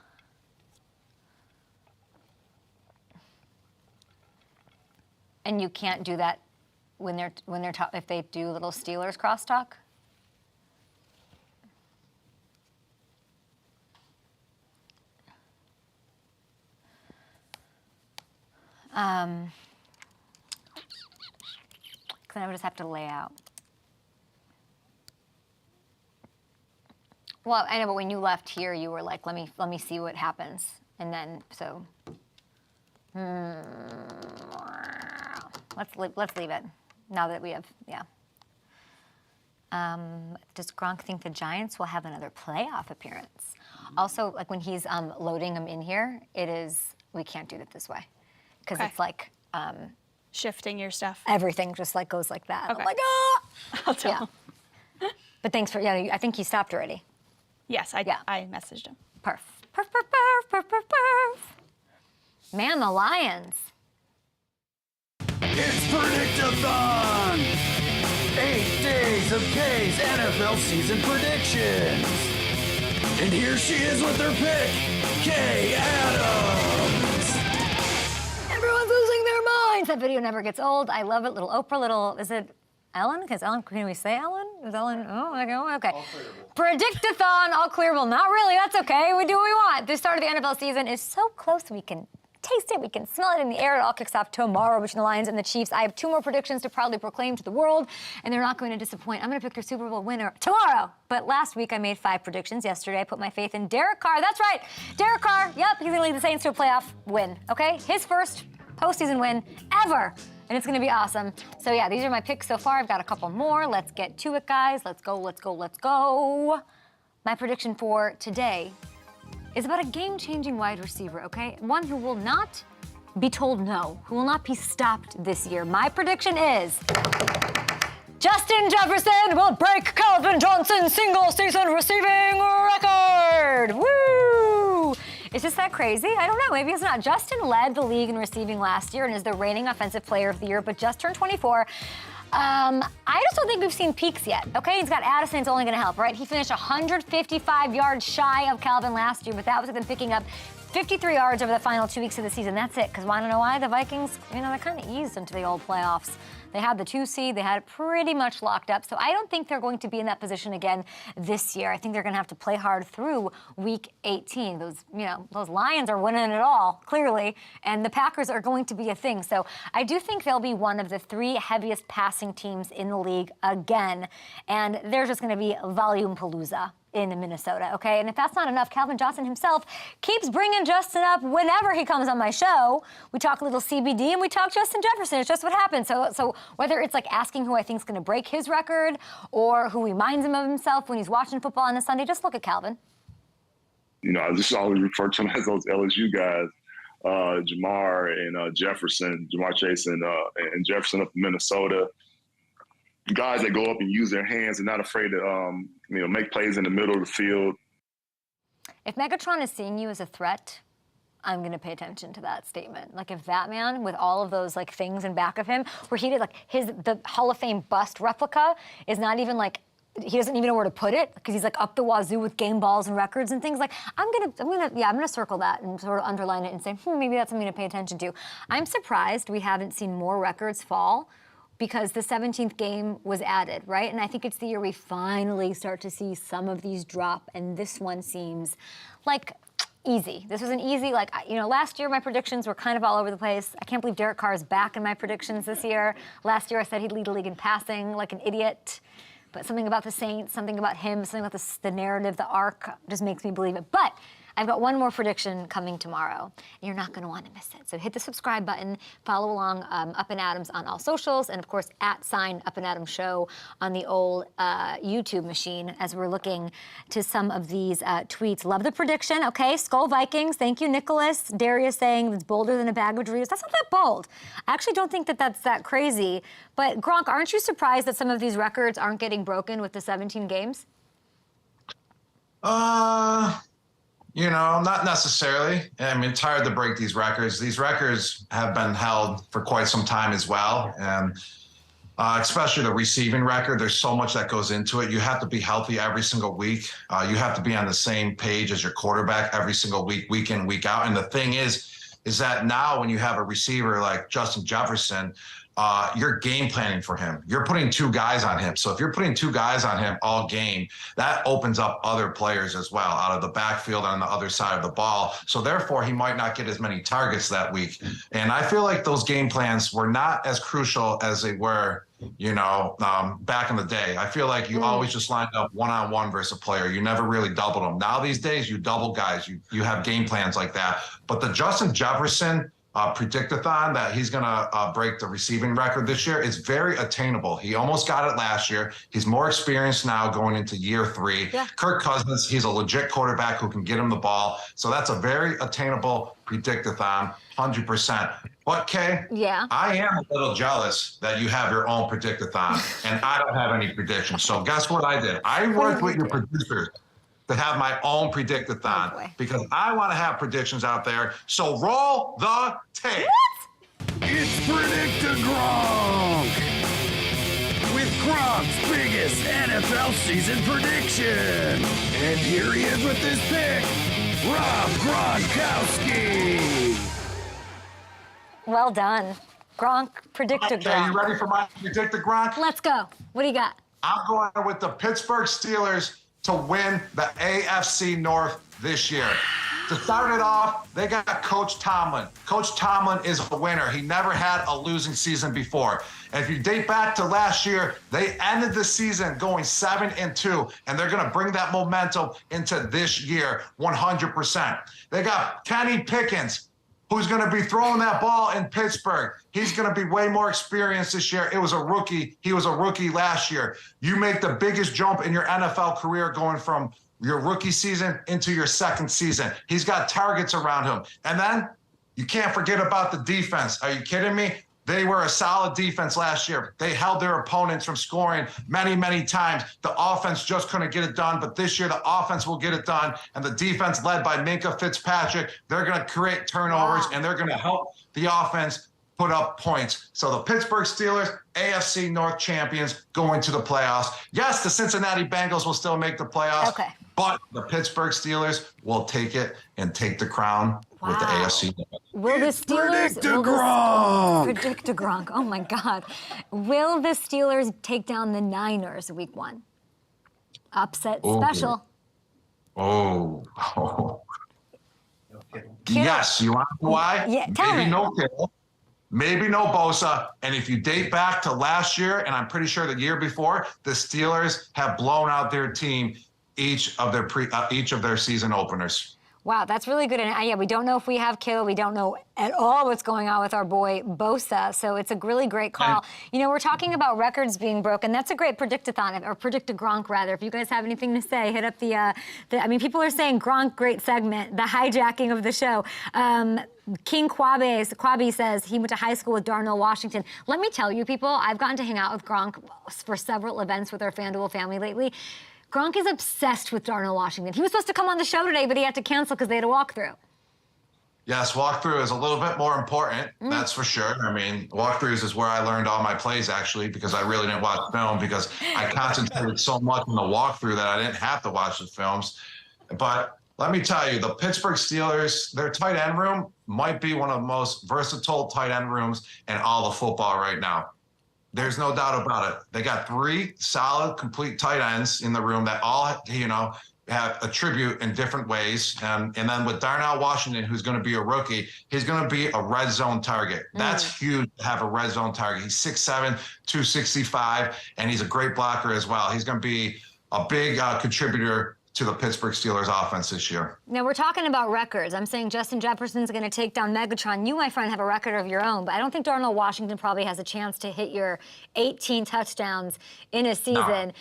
And you can't do that when they're if they do little Steelers crosstalk? Because then I would just have to lay out. Well, I know, but when you left here, you were like, let me see what happens, and then so. Let's leave it. Now that we have Does Gronk think the Giants will have another playoff appearance? Also, like when he's loading them in here, we can't do it this way because it's like
shifting your stuff.
Everything just like goes like that.
Okay.
I'm like, ah!
I'll tell him.
But thanks for I think he stopped already.
Yes, I messaged him.
Perf. Man, the Lions.
It's Predict-a-thon! 8 days of K's NFL season predictions. And here she is with her pick, Kay Adams.
Everyone's losing their minds. That video never gets old. I love it. Little Oprah, is it Ellen? Because Ellen, can we say Ellen? Is Ellen? Oh, okay. All clearable. Predict-a-thon, all clearable. Not really, that's okay. We do what we want. The start of the NFL season is so close we can taste it, we can smell it in the air. It all kicks off tomorrow between the Lions and the Chiefs. I have 2 more predictions to proudly proclaim to the world, and they're not going to disappoint. I'm going to pick your Super Bowl winner tomorrow. But last week I made 5 predictions. Yesterday I put my faith in Derek Carr. That's right, Derek Carr. Yep, he's going to lead the Saints to a playoff win, okay? His first postseason win ever. And it's going to be awesome. So yeah, these are my picks so far. I've got a couple more. Let's get to it, guys. Let's go. My prediction for today is about a game-changing wide receiver, okay? One who will not be told no, who will not be stopped this year. My prediction is Justin Jefferson will break Calvin Johnson's single-season receiving record. Woo! Is this that crazy? I don't know. Maybe it's not. Justin led the league in receiving last year and is the reigning offensive player of the year, but just turned 24. I just don't think we've seen peaks yet, okay? He's got Addison, it's only going to help, right? He finished 155 yards shy of Calvin last year, but that was with him picking up 53 yards over the final 2 weeks of the season. That's it, because want to know why? The Vikings, they kind of eased into the old playoffs. They had the 2 seed. They had it pretty much locked up. So I don't think they're going to be in that position again this year. I think they're going to have to play hard through Week 18. Those Lions are winning it all, clearly, and the Packers are going to be a thing. So I do think they'll be one of the 3 heaviest passing teams in the league again, and they're just going to be volume palooza in Minnesota, okay? And if that's not enough, Calvin Johnson himself keeps bringing Justin up whenever he comes on my show. We talk a little CBD and we talk Justin Jefferson. It's just what happens. So whether it's like asking who I think is going to break his record or who reminds him of himself when he's watching football on a Sunday, just look at Calvin.
I just always refer to them as those LSU guys, Jamar and Jefferson, Jamar Chase and Jefferson up in Minnesota. Guys that go up and use their hands and not afraid to, make plays in the middle of the field.
If Megatron is seeing you as a threat, I'm going to pay attention to that statement. Like if that man with all of those like things in back of him, where he did like the Hall of Fame bust replica is not even like he doesn't even know where to put it because he's like up the wazoo with game balls and records and things. Like I'm gonna circle that and sort of underline it and say, maybe that's something to pay attention to. I'm surprised we haven't seen more records fall because the 17th game was added, right? And I think it's the year we finally start to see some of these drop, and this one seems like easy. This was an easy, last year my predictions were kind of all over the place. I can't believe Derek Carr is back in my predictions this year. Last year I said he'd lead the league in passing like an idiot. But something about the Saints, something about him, something about the narrative, the arc just makes me believe it. But I've got one more prediction coming tomorrow, and you're not going to want to miss it. So hit the subscribe button, follow along Up and Adams on all socials, and of course, @Up and Adams Show on the old YouTube machine as we're looking to some of these tweets. Love the prediction. Okay, Skull Vikings. Thank you, Nicholas. Darius saying it's bolder than a bag of Doritos. That's not that bold. I actually don't think that that's that crazy. But Gronk, aren't you surprised that some of these records aren't getting broken with the 17 games?
Not necessarily. I mean, it's hard to break these records. These records have been held for quite some time as well. And especially the receiving record, there's so much that goes into it. You have to be healthy every single week. You have to be on the same page as your quarterback every single week, week in, week out. And the thing is that now when you have a receiver like Justin Jefferson, you're game planning for him. You're putting two guys on him. So if you're putting two guys on him all game, that opens up other players as well out of the backfield on the other side of the ball. So therefore, he might not get as many targets that week. And I feel like those game plans were not as crucial as they were, back in the day. I feel like you always just lined up one-on-one versus a player. You never really doubled them. Now these days, you double guys. You have game plans like that. But the Justin Jefferson predict-a-thon that he's going to break the receiving record this year is very attainable. He almost got it last year. He's more experienced now going into year 3. Yeah. Kirk Cousins, he's a legit quarterback who can get him the ball. So that's a very attainable predict-a-thon, 100%. But, Kay, I am a little jealous that you have your own predict-a-thon, and I don't have any predictions. So guess what I did? I worked with your producers to have my own predict-a-thon because I want to have predictions out there. So roll the tape.
What? It's Predict-a-Gronk with Gronk's biggest NFL season prediction. And here he is with his pick, Rob Gronkowski.
Well done. Gronk, Predict-a-Gronk.
Are you ready for my Predict-a-Gronk?
Let's go. What do you got?
I'm going with the Pittsburgh Steelers to win the AFC North this year. To start it off, they got Coach Tomlin. Coach Tomlin is a winner. He never had a losing season before. And if you date back to last year, they ended the season going 7-2, and they're going to bring that momentum into this year 100%. They got Kenny Pickens, who's going to be throwing that ball in Pittsburgh. He's going to be way more experienced this year. It was a rookie. He was a rookie last year. You make the biggest jump in your NFL career going from your rookie season into your second season. He's got targets around him. And then you can't forget about the defense. Are you kidding me? They were a solid defense last year. They held their opponents from scoring many, many times. The offense just couldn't get it done, but this year the offense will get it done, and the defense led by Minkah Fitzpatrick, they're going to create turnovers, and they're going to help the offense put up points. So the Pittsburgh Steelers, AFC North champions, go into the playoffs. Yes, the Cincinnati Bengals will still make the playoffs, but the Pittsburgh Steelers will take it and take the crown with the AFC North.
Will the Steelers Predict-a-Gronk? Oh my God! Will the Steelers take down the Niners week 1? Upset special.
Yes, you want to know why?
Yeah, tell me.
Maybe no Kittle, maybe no Bosa, and if you date back to last year, and I'm pretty sure the year before, the Steelers have blown out their team each of their season openers.
Wow, that's really good. And we don't know if we have Kittle. We don't know at all what's going on with our boy Bosa. So it's a really great call. We're talking about records being broken. That's a great predict-a-thon, or Predict-a-Gronk, rather. If you guys have anything to say, hit up people are saying Gronk, great segment, the hijacking of the show. King Quabi says he went to high school with Darnell Washington. Let me tell you, people, I've gotten to hang out with Gronk for several events with our FanDuel family lately. Gronk is obsessed with Darnell Washington. He was supposed to come on the show today, but he had to cancel because they had a walkthrough.
Yes, walkthrough is a little bit more important. That's for sure. I mean, walkthroughs is where I learned all my plays, actually, because I really didn't watch film because I concentrated so much on the walkthrough that I didn't have to watch the films. But let me tell you, the Pittsburgh Steelers, their tight end room might be one of the most versatile tight end rooms in all of football right now. There's no doubt about it. They got 3 solid, complete tight ends in the room that all, have attribute in different ways. And then with Darnell Washington, who's going to be a rookie, he's going to be a red zone target. That's huge to have a red zone target. He's 6'7", 265, and he's a great blocker as well. He's going to be a big contributor to the Pittsburgh Steelers offense this year.
Now, we're talking about records. I'm saying Justin Jefferson's going to take down Megatron. You, my friend, have a record of your own, but I don't think Darnell Washington probably has a chance to hit your 18 touchdowns in a season.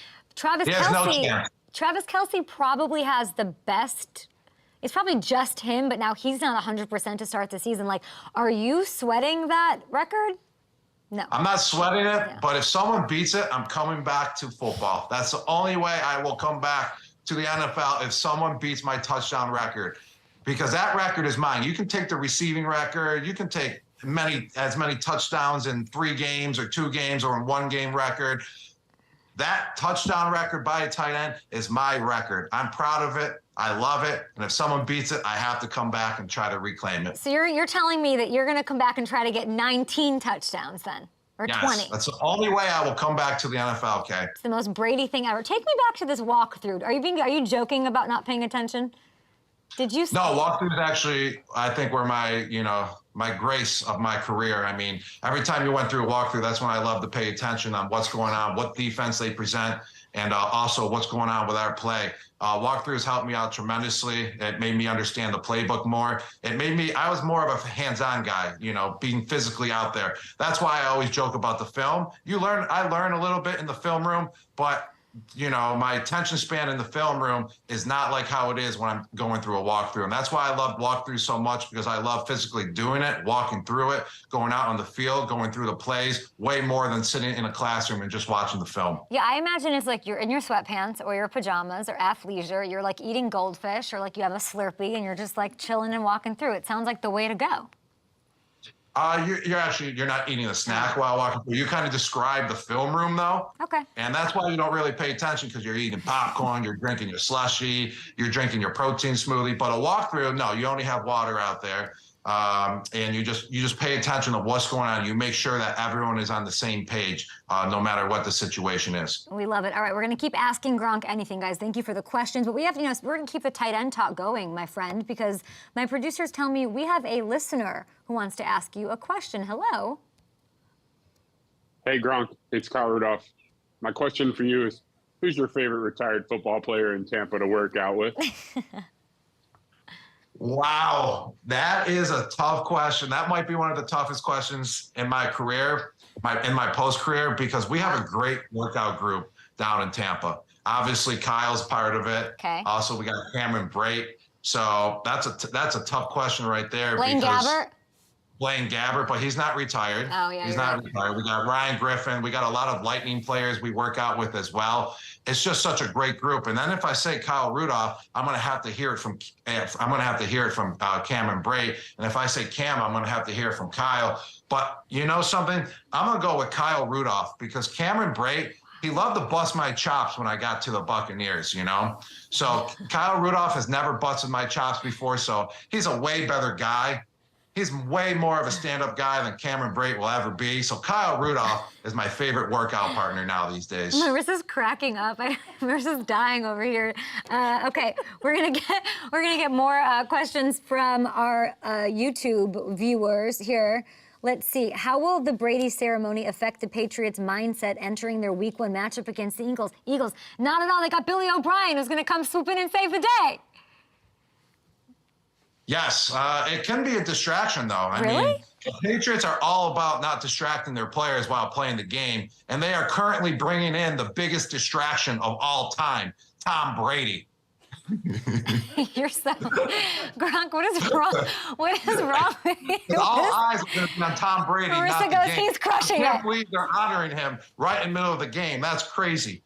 No.
Travis Kelsey probably has the best. It's probably just him, but now he's not 100% to start the season. Like, are you sweating that record? No.
I'm not sweating it, but if someone beats it, I'm coming back to football. That's the only way I will come back to the NFL, if someone beats my touchdown record, because that record is mine. You can take the receiving record. You can take as many touchdowns in 3 games or 2 games or in 1 game record. That touchdown record by a tight end is my record. I'm proud of it. I love it. And if someone beats it, I have to come back and try to reclaim it.
So you're telling me that you're going to come back and try to get 19 touchdowns then? Or
yes,
20.
That's the only way I will come back to the NFL, okay?
It's the most Brady thing ever. Take me back to this walkthrough. Are you joking about not paying attention? Did you?
No, walkthroughs actually, I think, were my grace of my career. I mean, every time you went through a walkthrough, that's when I love to pay attention on what's going on, what defense they present, and also what's going on with our play. Walkthroughs helped me out tremendously. It made me understand the playbook more. I was more of a hands-on guy, being physically out there. That's why I always joke about the film. I learn a little bit in the film room, but my attention span in the film room is not like how it is when I'm going through a walkthrough. And that's why I love walkthroughs so much, because I love physically doing it, walking through it, going out on the field, going through the plays, way more than sitting in a classroom and just watching the film.
Yeah, I imagine it's like you're in your sweatpants or your pajamas or athleisure. You're like eating goldfish or like you have a Slurpee and you're just like chilling and walking through. It sounds like the way to go.
You're not eating a snack while walking through. You kind of describe the film room, though.
Okay.
And that's why you don't really pay attention, because you're eating popcorn, you're drinking your slushie, you're drinking your protein smoothie. But a walkthrough, no, you only have water out there. And you just pay attention to what's going on. You make sure that everyone is on the same page, no matter what the situation is.
We love it. All right, we're going to keep asking Gronk anything, guys. Thank you for the questions. But we have, we're going to keep the tight end talk going, my friend, because my producers tell me we have a listener who wants to ask you a question. Hello.
Hey, Gronk. It's Kyle Rudolph. My question for you is, who's your favorite retired football player in Tampa to work out with?
Wow, that is a tough question. That might be one of the toughest questions in my career, in my post-career, because we have a great workout group down in Tampa. Obviously, Kyle's part of it.
Okay.
Also, we got Cameron Brate. So that's a tough question right there.
Blaine Gabbert?
Blaine Gabbert, but he's not retired.
Oh, yeah,
he's not retired. We got Ryan Griffin. We got a lot of Lightning players we work out with as well. It's just such a great group. And then if I say Kyle Rudolph, I'm going to have to hear it from Cameron Brate. And if I say Cam, I'm going to have to hear it from Kyle. But you know something? I'm going to go with Kyle Rudolph, because Cameron Brate, he loved to bust my chops when I got to the Buccaneers, So Kyle Rudolph has never busted my chops before, so he's a way better guy. He's way more of a stand-up guy than Cameron Brate will ever be. So Kyle Rudolph is my favorite workout partner now these days.
Marissa's cracking up. Marissa's dying over here. Okay, we're gonna get more questions from our YouTube viewers here. Let's see. How will the Brady ceremony affect the Patriots' mindset entering their Week 1 matchup against the Eagles? Not at all. They got Billy O'Brien, who's going to come swoop in and save the day.
Yes, it can be a distraction, though. I
Really?
mean, the Patriots are all about not distracting their players while playing the game, and they are currently bringing in the biggest distraction of all time, Tom Brady.
You're so Gronk. What is wrong? What is wrong with you?
All eyes are going to be on Tom Brady.
Marissa
not the
goes,
game.
he's crushing
I can't
it.
believe they're honoring him right in the middle of the game. That's crazy.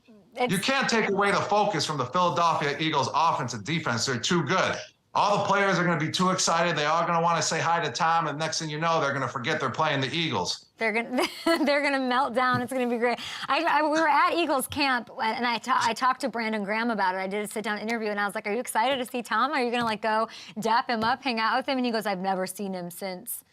You can't take away the focus from the Philadelphia Eagles offense and defense. They're too good. all the players are going to be too excited. They all going to want to say hi to Tom, and next thing you know, they're going to forget they're playing the Eagles.
They're gonna melt down. It's gonna be great. We were at Eagles camp, and I talked to Brandon Graham about it. I did a sit-down interview, and I was like, "Are you excited to see Tom? Are you gonna like go dap him up, hang out with him?" And he goes, "I've never seen him since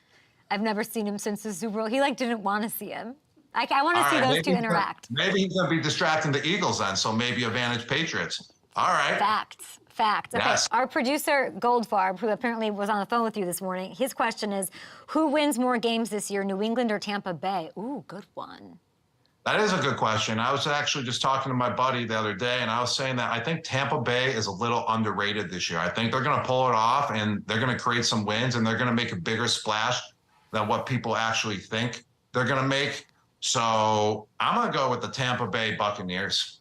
the Super Bowl." He like didn't want to see him. I want to see those two interact.
Maybe he's gonna be distracting the Eagles then, so maybe advantage Patriots. All right.
Facts. Okay,
Yes.
Our producer, Goldfarb, who apparently was on the phone with you this morning, his question is, who wins more games this year, New England or Tampa Bay? Ooh, good one.
That is a good question. I was actually just talking to my buddy the other day, and I was saying that I think Tampa Bay is a little underrated this year. I think they're going to pull it off, and they're going to create some wins, and they're going to make a bigger splash than what people actually think they're going to make. So I'm going to go with the Tampa Bay Buccaneers.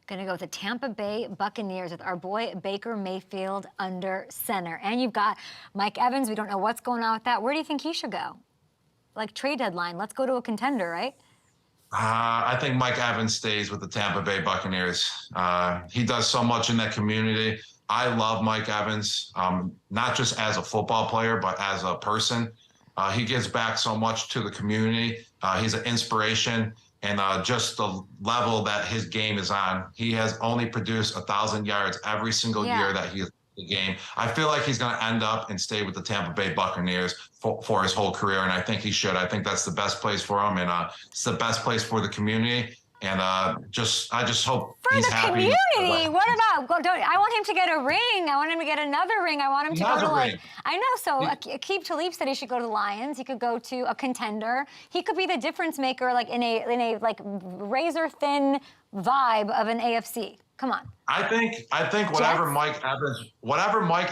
Going to go with the Tampa Bay Buccaneers with our boy Baker Mayfield under center. And you've got Mike Evans. We don't know what's going on with that. Where do you think he should go? Like trade deadline. Let's go to a contender, right?
I think Mike Evans stays with the Tampa Bay Buccaneers. He does so much in that community. I love Mike Evans, not just as a football player, but as a person. He gives back so much to the community. He's an inspiration. And just the level that his game is on, he has only produced 1,000 yards every single year that he's in the game. I feel like he's going to end up and stay with the Tampa Bay Buccaneers for his whole career, and I think he should. I think that's the best place for him, and it's the best place for the community. And I just hope he's happy.
For the community? What about? I want him to get a ring. I want him to get another ring. I want him to go to like. I know. So Aqib Talib said he should go to the Lions. He could go to a contender. He could be the difference maker, like in a like razor thin vibe of an AFC. Come on.
I think whatever Mike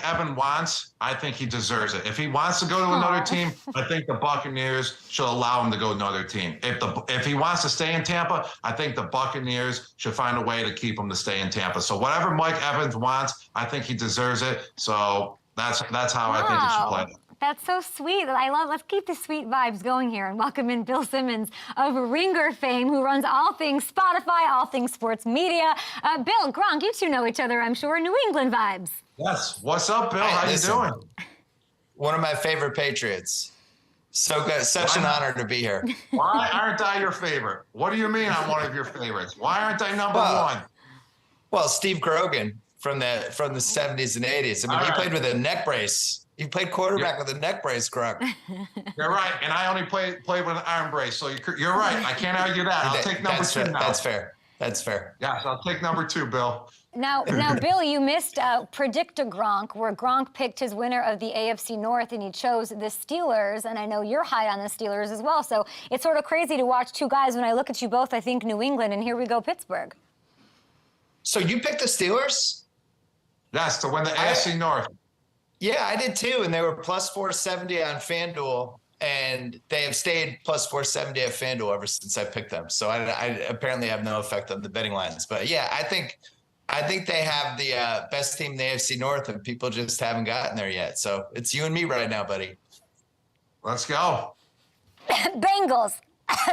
Evans wants, I think he deserves it. If he wants to go to another team, I think the Buccaneers should allow him to go to another team. If he wants to stay in Tampa, I think the Buccaneers should find a way to keep him to stay in Tampa. So whatever Mike Evans wants, I think he deserves it. So that's how I think he should play.
That's so sweet. Let's keep the sweet vibes going here and welcome in Bill Simmons of Ringer fame, who runs all things Spotify, all things sports media. Bill, Gronk, you two know each other, I'm sure. New England vibes.
Yes. What's up, Bill? How you doing?
One of my favorite Patriots. So good. Such an honor to be here.
Why aren't I your favorite? What do you mean I'm one of your favorites? Why aren't I number one?
Well, Steve Grogan from the 70s and 80s. I mean, he played with a neck brace. You played quarterback with a neck brace, Gronk.
You're right, and I only played with an arm brace, so you're right. I can't argue that. I'll take number two now.
That's fair. That's fair.
Yes, I'll take number two, Bill.
Now, Bill, you missed Predict a Gronk, where Gronk picked his winner of the AFC North, and he chose the Steelers, and I know you're high on the Steelers as well, so it's sort of crazy to watch two guys. When I look at you both, I think New England, and here we go, Pittsburgh.
So you picked the Steelers?
Yes, to win the AFC North.
Yeah, I did too, and they were plus 470 on FanDuel, and they have stayed plus 470 at FanDuel ever since I picked them. So I apparently have no effect on the betting lines. But yeah, I think they have the best team in the AFC North, and people just haven't gotten there yet. So it's you and me right now, buddy.
Let's go.
Bengals.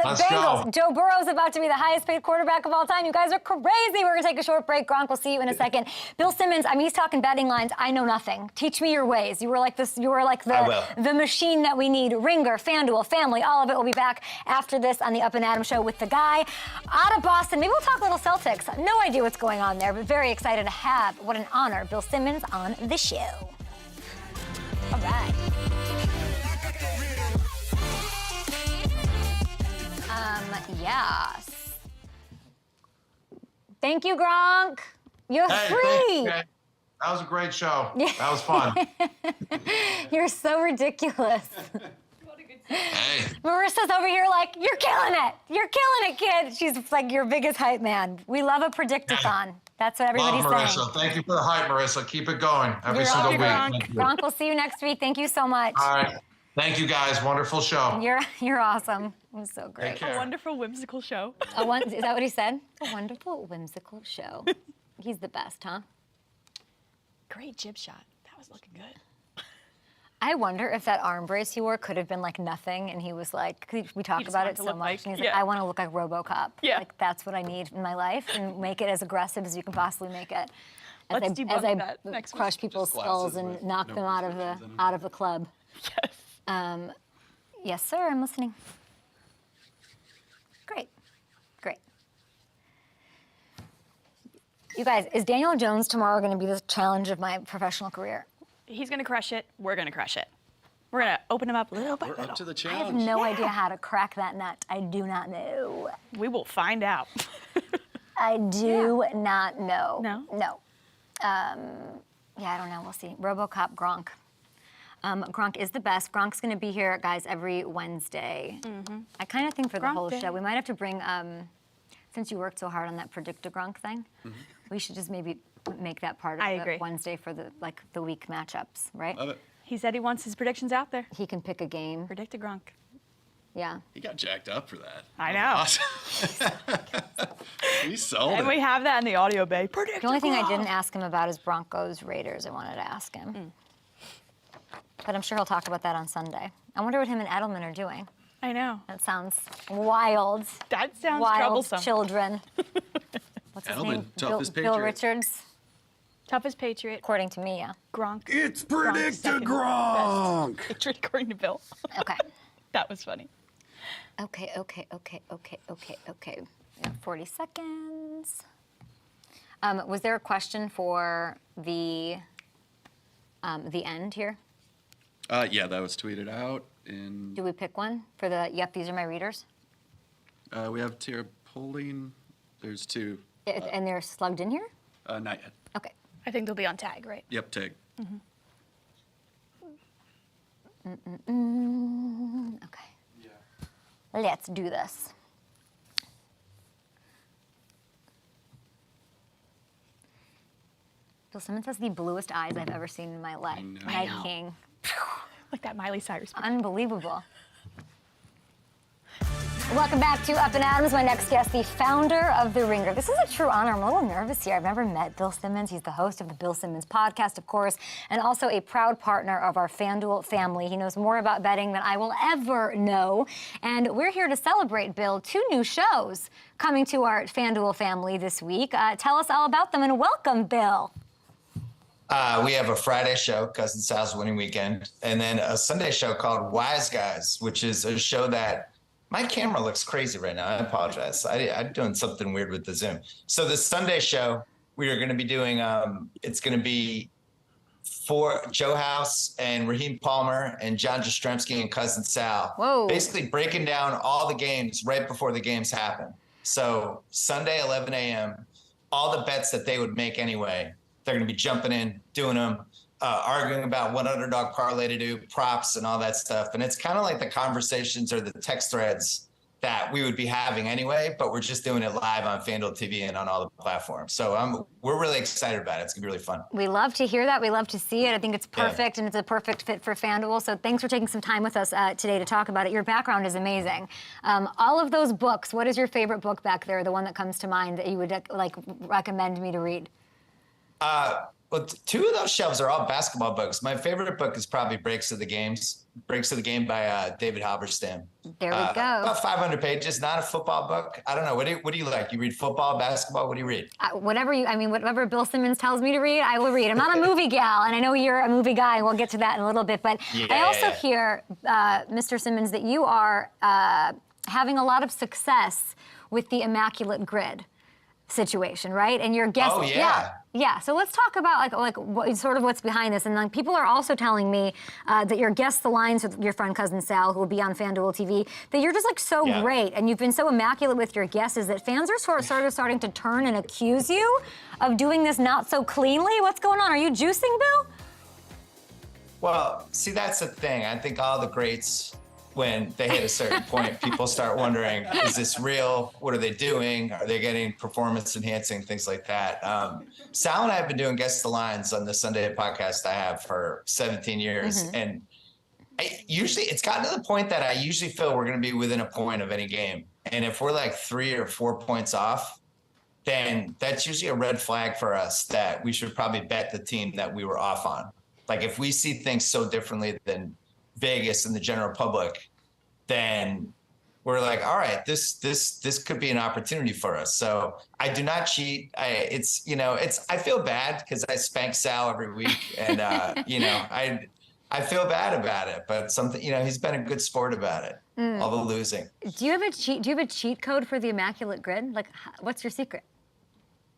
Let's
Bengals.
go.
Joe Burrow is about to be the highest paid quarterback of all time. You guys are crazy. We're going to take a short break. Gronk, we'll see you in a second. Bill Simmons, I mean, he's talking betting lines. I know nothing. Teach me your ways. You were like this. You were like the machine that we need. Ringer, FanDuel, family, all of it. We'll be back after this on the Up and Adam show with the guy out of Boston. Maybe we'll talk a little Celtics. No idea what's going on there, but very excited to have, what an honor, Bill Simmons on the show. All right. Yes. Thank you, Gronk. You're free.
That was a great show. That was fun.
You're so ridiculous.
Hey.
Marissa's over here like, you're killing it. You're killing it, kid. She's like your biggest hype man. We love a predict-a-thon. That's what everybody's
Love
saying.
Marissa. Thank you for the hype, Marissa. Keep it going every
You're
single
welcome,
week.
Gronk. Gronk, we'll see you next week. Thank you so much.
All right. Thank you, guys. Wonderful show.
You're awesome. It was so great.
Take care.
A wonderful, whimsical show.
Is that what he said? A wonderful, whimsical show. He's the best, huh?
Great jib shot. That was looking good.
I wonder if that arm brace he wore could have been like nothing, and he was like, 'cause we talked
just
about
wanted
it
to
so
look
much,
like-
and he's
yeah.
like, I want to look like RoboCop.
Yeah.
Like that's what I need in my life, and make it as aggressive as you can possibly make it.
Let's
as
debunk
I
that next
crush
week.
people's
Just
skulls
glasses
and
with
knock
no
them out
restrictions in 'em.
of the club.
Yes.
Yes, sir. I'm listening. Great. You guys, is Daniel Jones tomorrow going to be the challenge of my professional career?
He's going to crush it. We're going to crush it. We're going to open him up little by
We're
little.
up to the
I have
challenge.
no idea how to crack that nut. I do not know.
We will find out.
I do not know.
No?
No. Yeah, I don't know. We'll see. RoboCop Gronk. Gronk is the best. Gronk's going to be here, guys, every Wednesday. I kind of think for the
Gronk
whole
Day.
show, we might have to bring, since you worked so hard on that Predict a Gronk thing, we should just maybe make that part of
I
the
agree.
Wednesday for the week matchups, right?
Love it.
He said he wants his predictions out there.
He can pick a game.
Predict a Gronk.
Yeah.
He got jacked up for that.
I know.
He sold
And
it.
we have that in the audio bay. Predict
The only
a
thing I
Gronk.
didn't ask him about is Broncos Raiders. I wanted to ask him. But I'm sure he'll talk about that on Sunday. I wonder what him and Edelman are doing.
I know.
That sounds wild.
That sounds
Wild
troublesome.
children. What's his
Edelman,
name?
toughest
Bill
Patriot.
Richards,
Toughest Patriot.
according to me, yeah.
Gronk.
It's
Gronk's
Predict a
second
Gronk.
best Patriot according to Bill.
Okay.
That was funny.
Okay. We got 40 seconds. Was there a question for the end here?
Yeah, that was tweeted out. And
Do we pick one for the, yep, these are my readers?
we have tier polling. There's two.
And they're slugged in here?
Not yet.
Okay.
I think they'll be on tag, right?
Yep, tag.
Okay. Let's do this. Bill Simmons has the bluest eyes I've ever seen in my life.
know.
Night King.
Like that Miley Cyrus.
Unbelievable. Welcome back to Up and Adams. My next guest, the founder of The Ringer. This is a true honor. I'm a little nervous here. I've never met Bill Simmons. He's the host of the Bill Simmons podcast, of course, and also a proud partner of our FanDuel family. He knows more about betting than I will ever know. And we're here to celebrate, Bill, 2 new shows coming to our FanDuel family this week. Tell us all about them and welcome, Bill.
We have a Friday show, Cousin Sal's Winning Weekend, and then a Sunday show called Wise Guys, which is a show that my camera looks crazy right now. I apologize. I'm doing something weird with the Zoom. So the Sunday show, we are going to be doing, it's going to be for Joe House and Raheem Palmer and John Jastrzemski and Cousin Sal.
Whoa.
Basically breaking down all the games right before the games happen. So Sunday, 11 a.m., all the bets that they would make anyway, they're going to be jumping in, doing them, arguing about what underdog parlay to do, props and all that stuff. And it's kind of like the conversations or the text threads that we would be having anyway, but we're just doing it live on FanDuel TV and on all the platforms. So we're really excited about it. It's going to be really fun.
We love to hear that. We love to see it. I think it's perfect, and it's a perfect fit for FanDuel. So thanks for taking some time with us today to talk about it. Your background is amazing. All of those books, what is your favorite book back there, the one that comes to mind that you would recommend me to read?
Well, 2 of those shelves are all basketball books. My favorite book is probably Breaks of the Game by David Halberstam.
There we go.
About 500 pages, not a football book. I don't know. What do you like? You read football, basketball? What do you read?
Whatever Bill Simmons tells me to read, I will read. I'm not a movie gal, and I know you're a movie guy, and we'll get to that in a little bit. But I also hear, Mr. Simmons, that you are having a lot of success with the Immaculate Grid situation, right? And your guest,
Oh, yeah.
Yeah. So let's talk about what's behind this. And people are also telling me that your guest the lines with your friend Cousin Sal, who will be on FanDuel TV, that you're just so great, and you've been so immaculate with your guesses that fans are sort of starting to turn and accuse you of doing this not so cleanly. What's going on? Are you juicing, Bill?
Well, see, that's the thing. I think all the greats, when they hit a certain point, people start wondering, is this real? What are they doing? Are they getting performance enhancing, things like that? Sal and I have been doing Guess the Lines on the Sunday podcast I have for 17 years. And it's gotten to the point that I usually feel we're going to be within a point of any game. And if we're like 3 or 4 points off, then that's usually a red flag for us that we should probably bet the team that we were off on. Like if we see things so differently than Vegas and the general public, then we're like, all right, this could be an opportunity for us. So I do not cheat. I feel bad because I spank Sal every week, and I feel bad about it. But he's been a good sport about it. All the losing.
Do you have a cheat code for the Immaculate Grid? Like, what's your secret?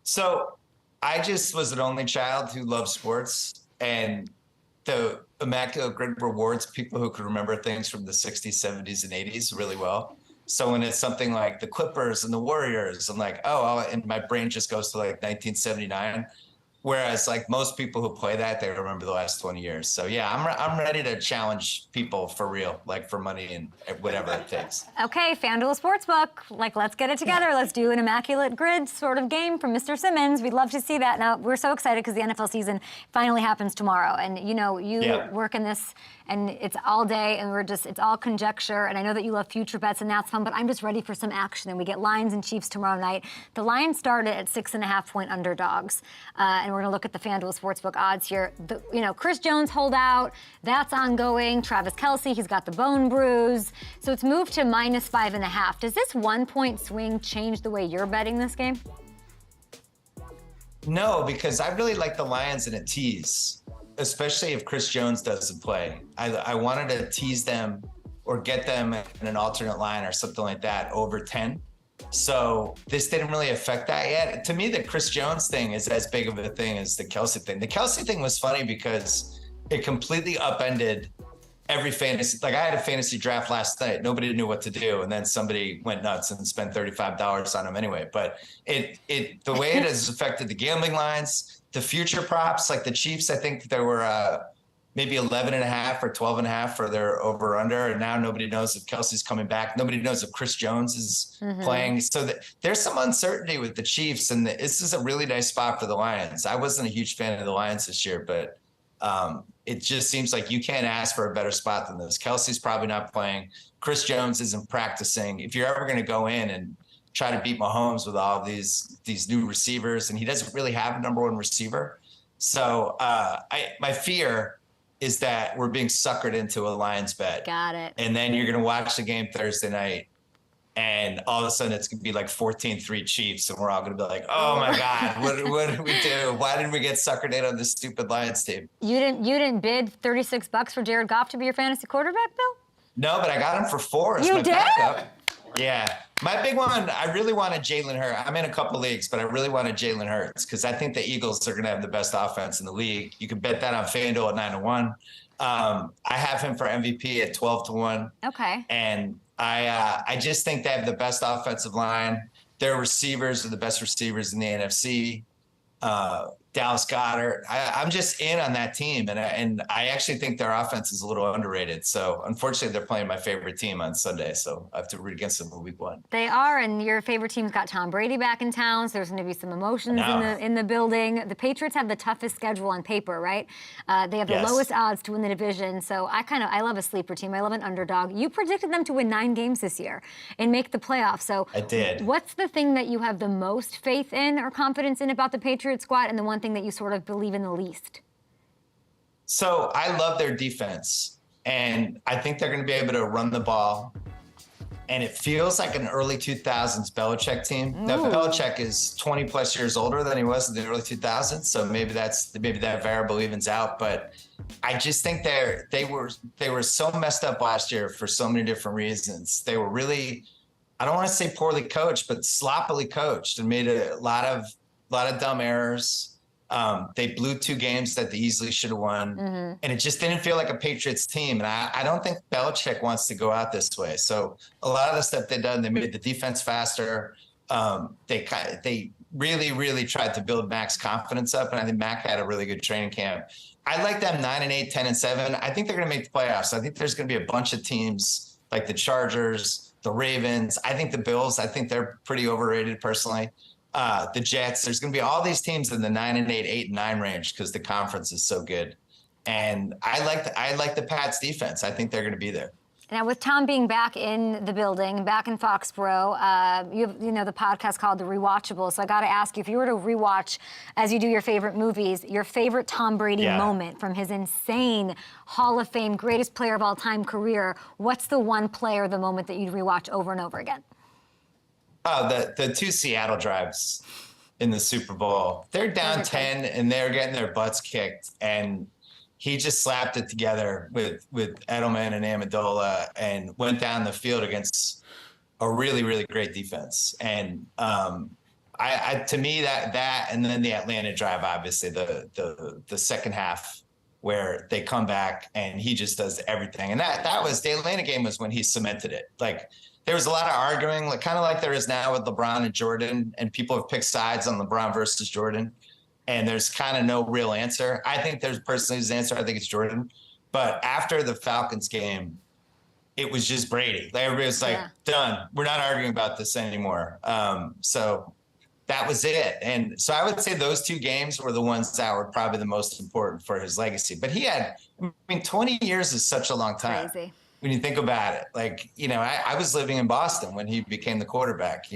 So I just was an only child who loved sports, and the Immaculate Grid rewards people who can remember things from the 60s, 70s, and 80s really well. So when it's something like the Clippers and the Warriors, I'm like, and my brain just goes to like 1979. Whereas like most people who play that, they remember the last 20 years. So yeah, I'm ready to challenge people for real, like for money and whatever it takes.
Okay, FanDuel Sportsbook, like let's get it together. Let's do an Immaculate Grid sort of game from Mr. Simmons. We'd love to see that. Now, we're so excited because the NFL season finally happens tomorrow. And you work in this and it's all day and it's all conjecture. And I know that you love future bets and that's fun, but I'm just ready for some action. And we get Lions and Chiefs tomorrow night. The Lions started at 6.5-point underdogs. And we're going to look at the FanDuel Sportsbook odds here. Chris Jones holdout, that's ongoing. Travis Kelsey, he's got the bone bruise. So it's moved to -5.5. Does this 1-point swing change the way you're betting this game?
No, because I really like the Lions in a tease, especially if Chris Jones doesn't play. I wanted to tease them or get them in an alternate line or something like that over 10. So this didn't really affect that yet. To me, the Chris Jones thing is as big of a thing as the Kelsey thing. The Kelsey thing was funny because it completely upended every fantasy. Like I had a fantasy draft last night. Nobody knew what to do. And then somebody went nuts and spent $35 on him anyway. But the way it has affected the gambling lines, the future props, like the Chiefs, I think there were maybe 11.5 or 12.5 for their over under. And now nobody knows if Kelsey's coming back. Nobody knows if Chris Jones is playing. So there's some uncertainty with the Chiefs. And this is a really nice spot for the Lions. I wasn't a huge fan of the Lions this year, but it just seems like you can't ask for a better spot than this. Kelsey's probably not playing. Chris Jones isn't practicing. If you're ever going to go in and try to beat Mahomes with all these new receivers, and he doesn't really have a number one receiver. So my fear is that we're being suckered into a Lions bet.
Got it.
And then you're going to watch the game Thursday night, and all of a sudden it's going to be like 14-3 Chiefs, and we're all going to be like, oh my God, what did we do? Why did we get suckered in on this stupid Lions team?
You didn't bid $36 for Jared Goff to be your fantasy quarterback, Bill?
No, but I got him for 4 as
my
backup. Yeah. My big one, I really wanted Jalen Hurts. I'm in a couple leagues, but I really wanted Jalen Hurts because I think the Eagles are going to have the best offense in the league. You can bet that on FanDuel at 9-1. I have him for MVP at 12-1.
Okay.
And I just think they have the best offensive line. Their receivers are the best receivers in the NFC. Dallas Goedert. I'm just in on that team, and I actually think their offense is a little underrated. So unfortunately, they're playing my favorite team on Sunday, so I have to root against them in week 1.
They are, and your favorite team's got Tom Brady back in town, so there's going to be some emotions in the building. The Patriots have the toughest schedule on paper, right? They have the lowest odds to win the division, so I love a sleeper team. I love an underdog. You predicted them to win 9 games this year and make the playoffs. So
I did.
What's the thing that you have the most faith in or confidence in about the Patriots squad, and the one thing that you sort of believe in the least?
So I love their defense, and I think they're going to be able to run the ball. And it feels like an early 2000s Belichick team. Now, Belichick is 20 plus years older than he was in the early 2000s, so maybe that variable evens out. But I just think they were so messed up last year for so many different reasons. They were really, I don't want to say poorly coached, but sloppily coached and made a lot of dumb errors. They blew 2 games that they easily should have won. And it just didn't feel like a Patriots team. And I don't think Belichick wants to go out this way. So a lot of the stuff they've done, they made the defense faster. They really, really tried to build Mac's confidence up. And I think Mac had a really good training camp. I like them 9-8, 10-7. I think they're going to make the playoffs. I think there's going to be a bunch of teams like the Chargers, the Ravens. I think the Bills, I think they're pretty overrated personally. The Jets, there's going to be all these teams in the 9-8, 8-9 range because the conference is so good. And I like the Pats defense. I think they're going to be there.
Now, with Tom being back in the building, back in Foxborough, you have, the podcast called The Rewatchable. So I got to ask you, if you were to rewatch, as you do your favorite movies, your favorite Tom Brady moment from his insane Hall of Fame, greatest player of all time career, what's the one player, the moment that you'd rewatch over and over again?
Oh, the 2 Seattle drives in the Super Bowl. They're down 10 and they're getting their butts kicked, and he just slapped it together with Edelman and Amendola and went down the field against a really, really great defense. And to me, that and then the Atlanta drive, obviously the second half where they come back and he just does everything. And that was the Atlanta game was when he cemented it. Like, there was a lot of arguing, like kind of like there is now with LeBron and Jordan, and people have picked sides on LeBron versus Jordan. And there's kind of no real answer. I think there's personally his answer. I think it's Jordan. But after the Falcons game, it was just Brady. Like, everybody was like, done. We're not arguing about this anymore. So that was it. And so I would say those 2 games were the ones that were probably the most important for his legacy. But he had, 20 years is such a long time.
Crazy.
When you think about it, like, I was living in Boston when he became the quarterback,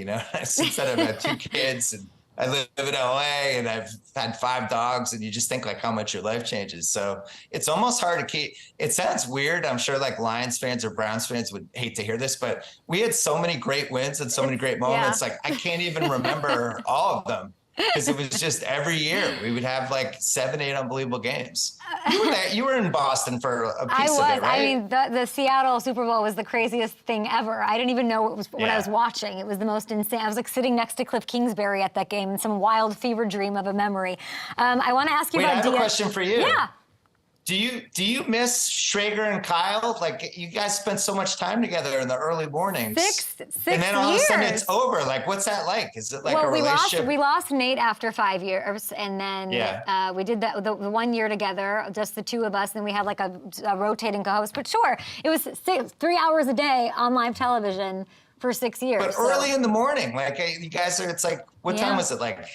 since then I've had 2 kids and I live in LA and I've had 5 dogs, and you just think like how much your life changes. So it's almost hard to keep. It sounds weird. I'm sure like Lions fans or Browns fans would hate to hear this, but we had so many great wins and so many great moments. Like, I can't even remember all of them because it was just every year we would have like 7, 8 unbelievable games. You were there. You were in Boston for a piece of it, right?
I mean, the Seattle Super Bowl was the craziest thing ever. I didn't even know what I was watching. It was the most insane. I was like sitting next to Cliff Kingsbury at that game in some wild fever dream of a memory. I want to ask you about
I have a question for you.
Yeah.
Do you miss Schrager and Kyle? Like, you guys spent so much time together in the early mornings.
Six
and then all
years.
of a sudden it's over. Like, what's that like? Is it like a relationship?
We lost Nate after 5 years, and then we did the 1 year together, just the 2 of us, and then we had like a rotating co-host. But sure, it was 3 hours a day on live television for 6 years.
But early in the morning, like, you guys are. It's like, what time was it? Like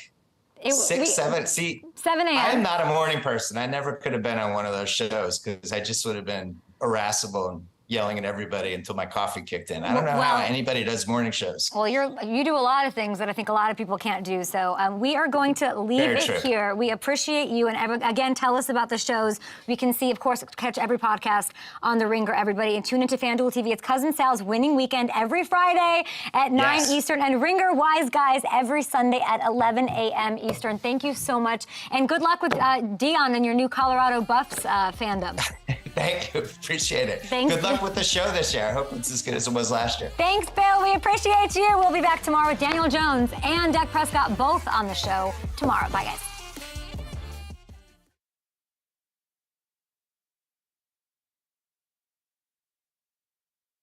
6, 7. See,
7 a.m.
I'm not a morning person. I never could have been on one of those shows because I just would have been irascible and yelling at everybody until my coffee kicked in. I don't know how anybody does morning shows.
Well, you do a lot of things that I think a lot of people can't do. So we are going to leave here. We appreciate you. And again, tell us about the shows. We can see, of course, catch every podcast on The Ringer, everybody. And tune into FanDuel TV. It's Cousin Sal's Winning Weekend every Friday at 9 Eastern. And Ringer Wise Guys every Sunday at 11 a.m. Eastern. Thank you so much. And good luck with Dion and your new Colorado Buffs fandom.
Thank you. Appreciate it.
Thanks.
Good luck with the show this year. I hope it's as good as it was last year.
Thanks, Bill. We appreciate you. We'll be back tomorrow with Daniel Jones and Dak Prescott both on the show tomorrow. Bye, guys.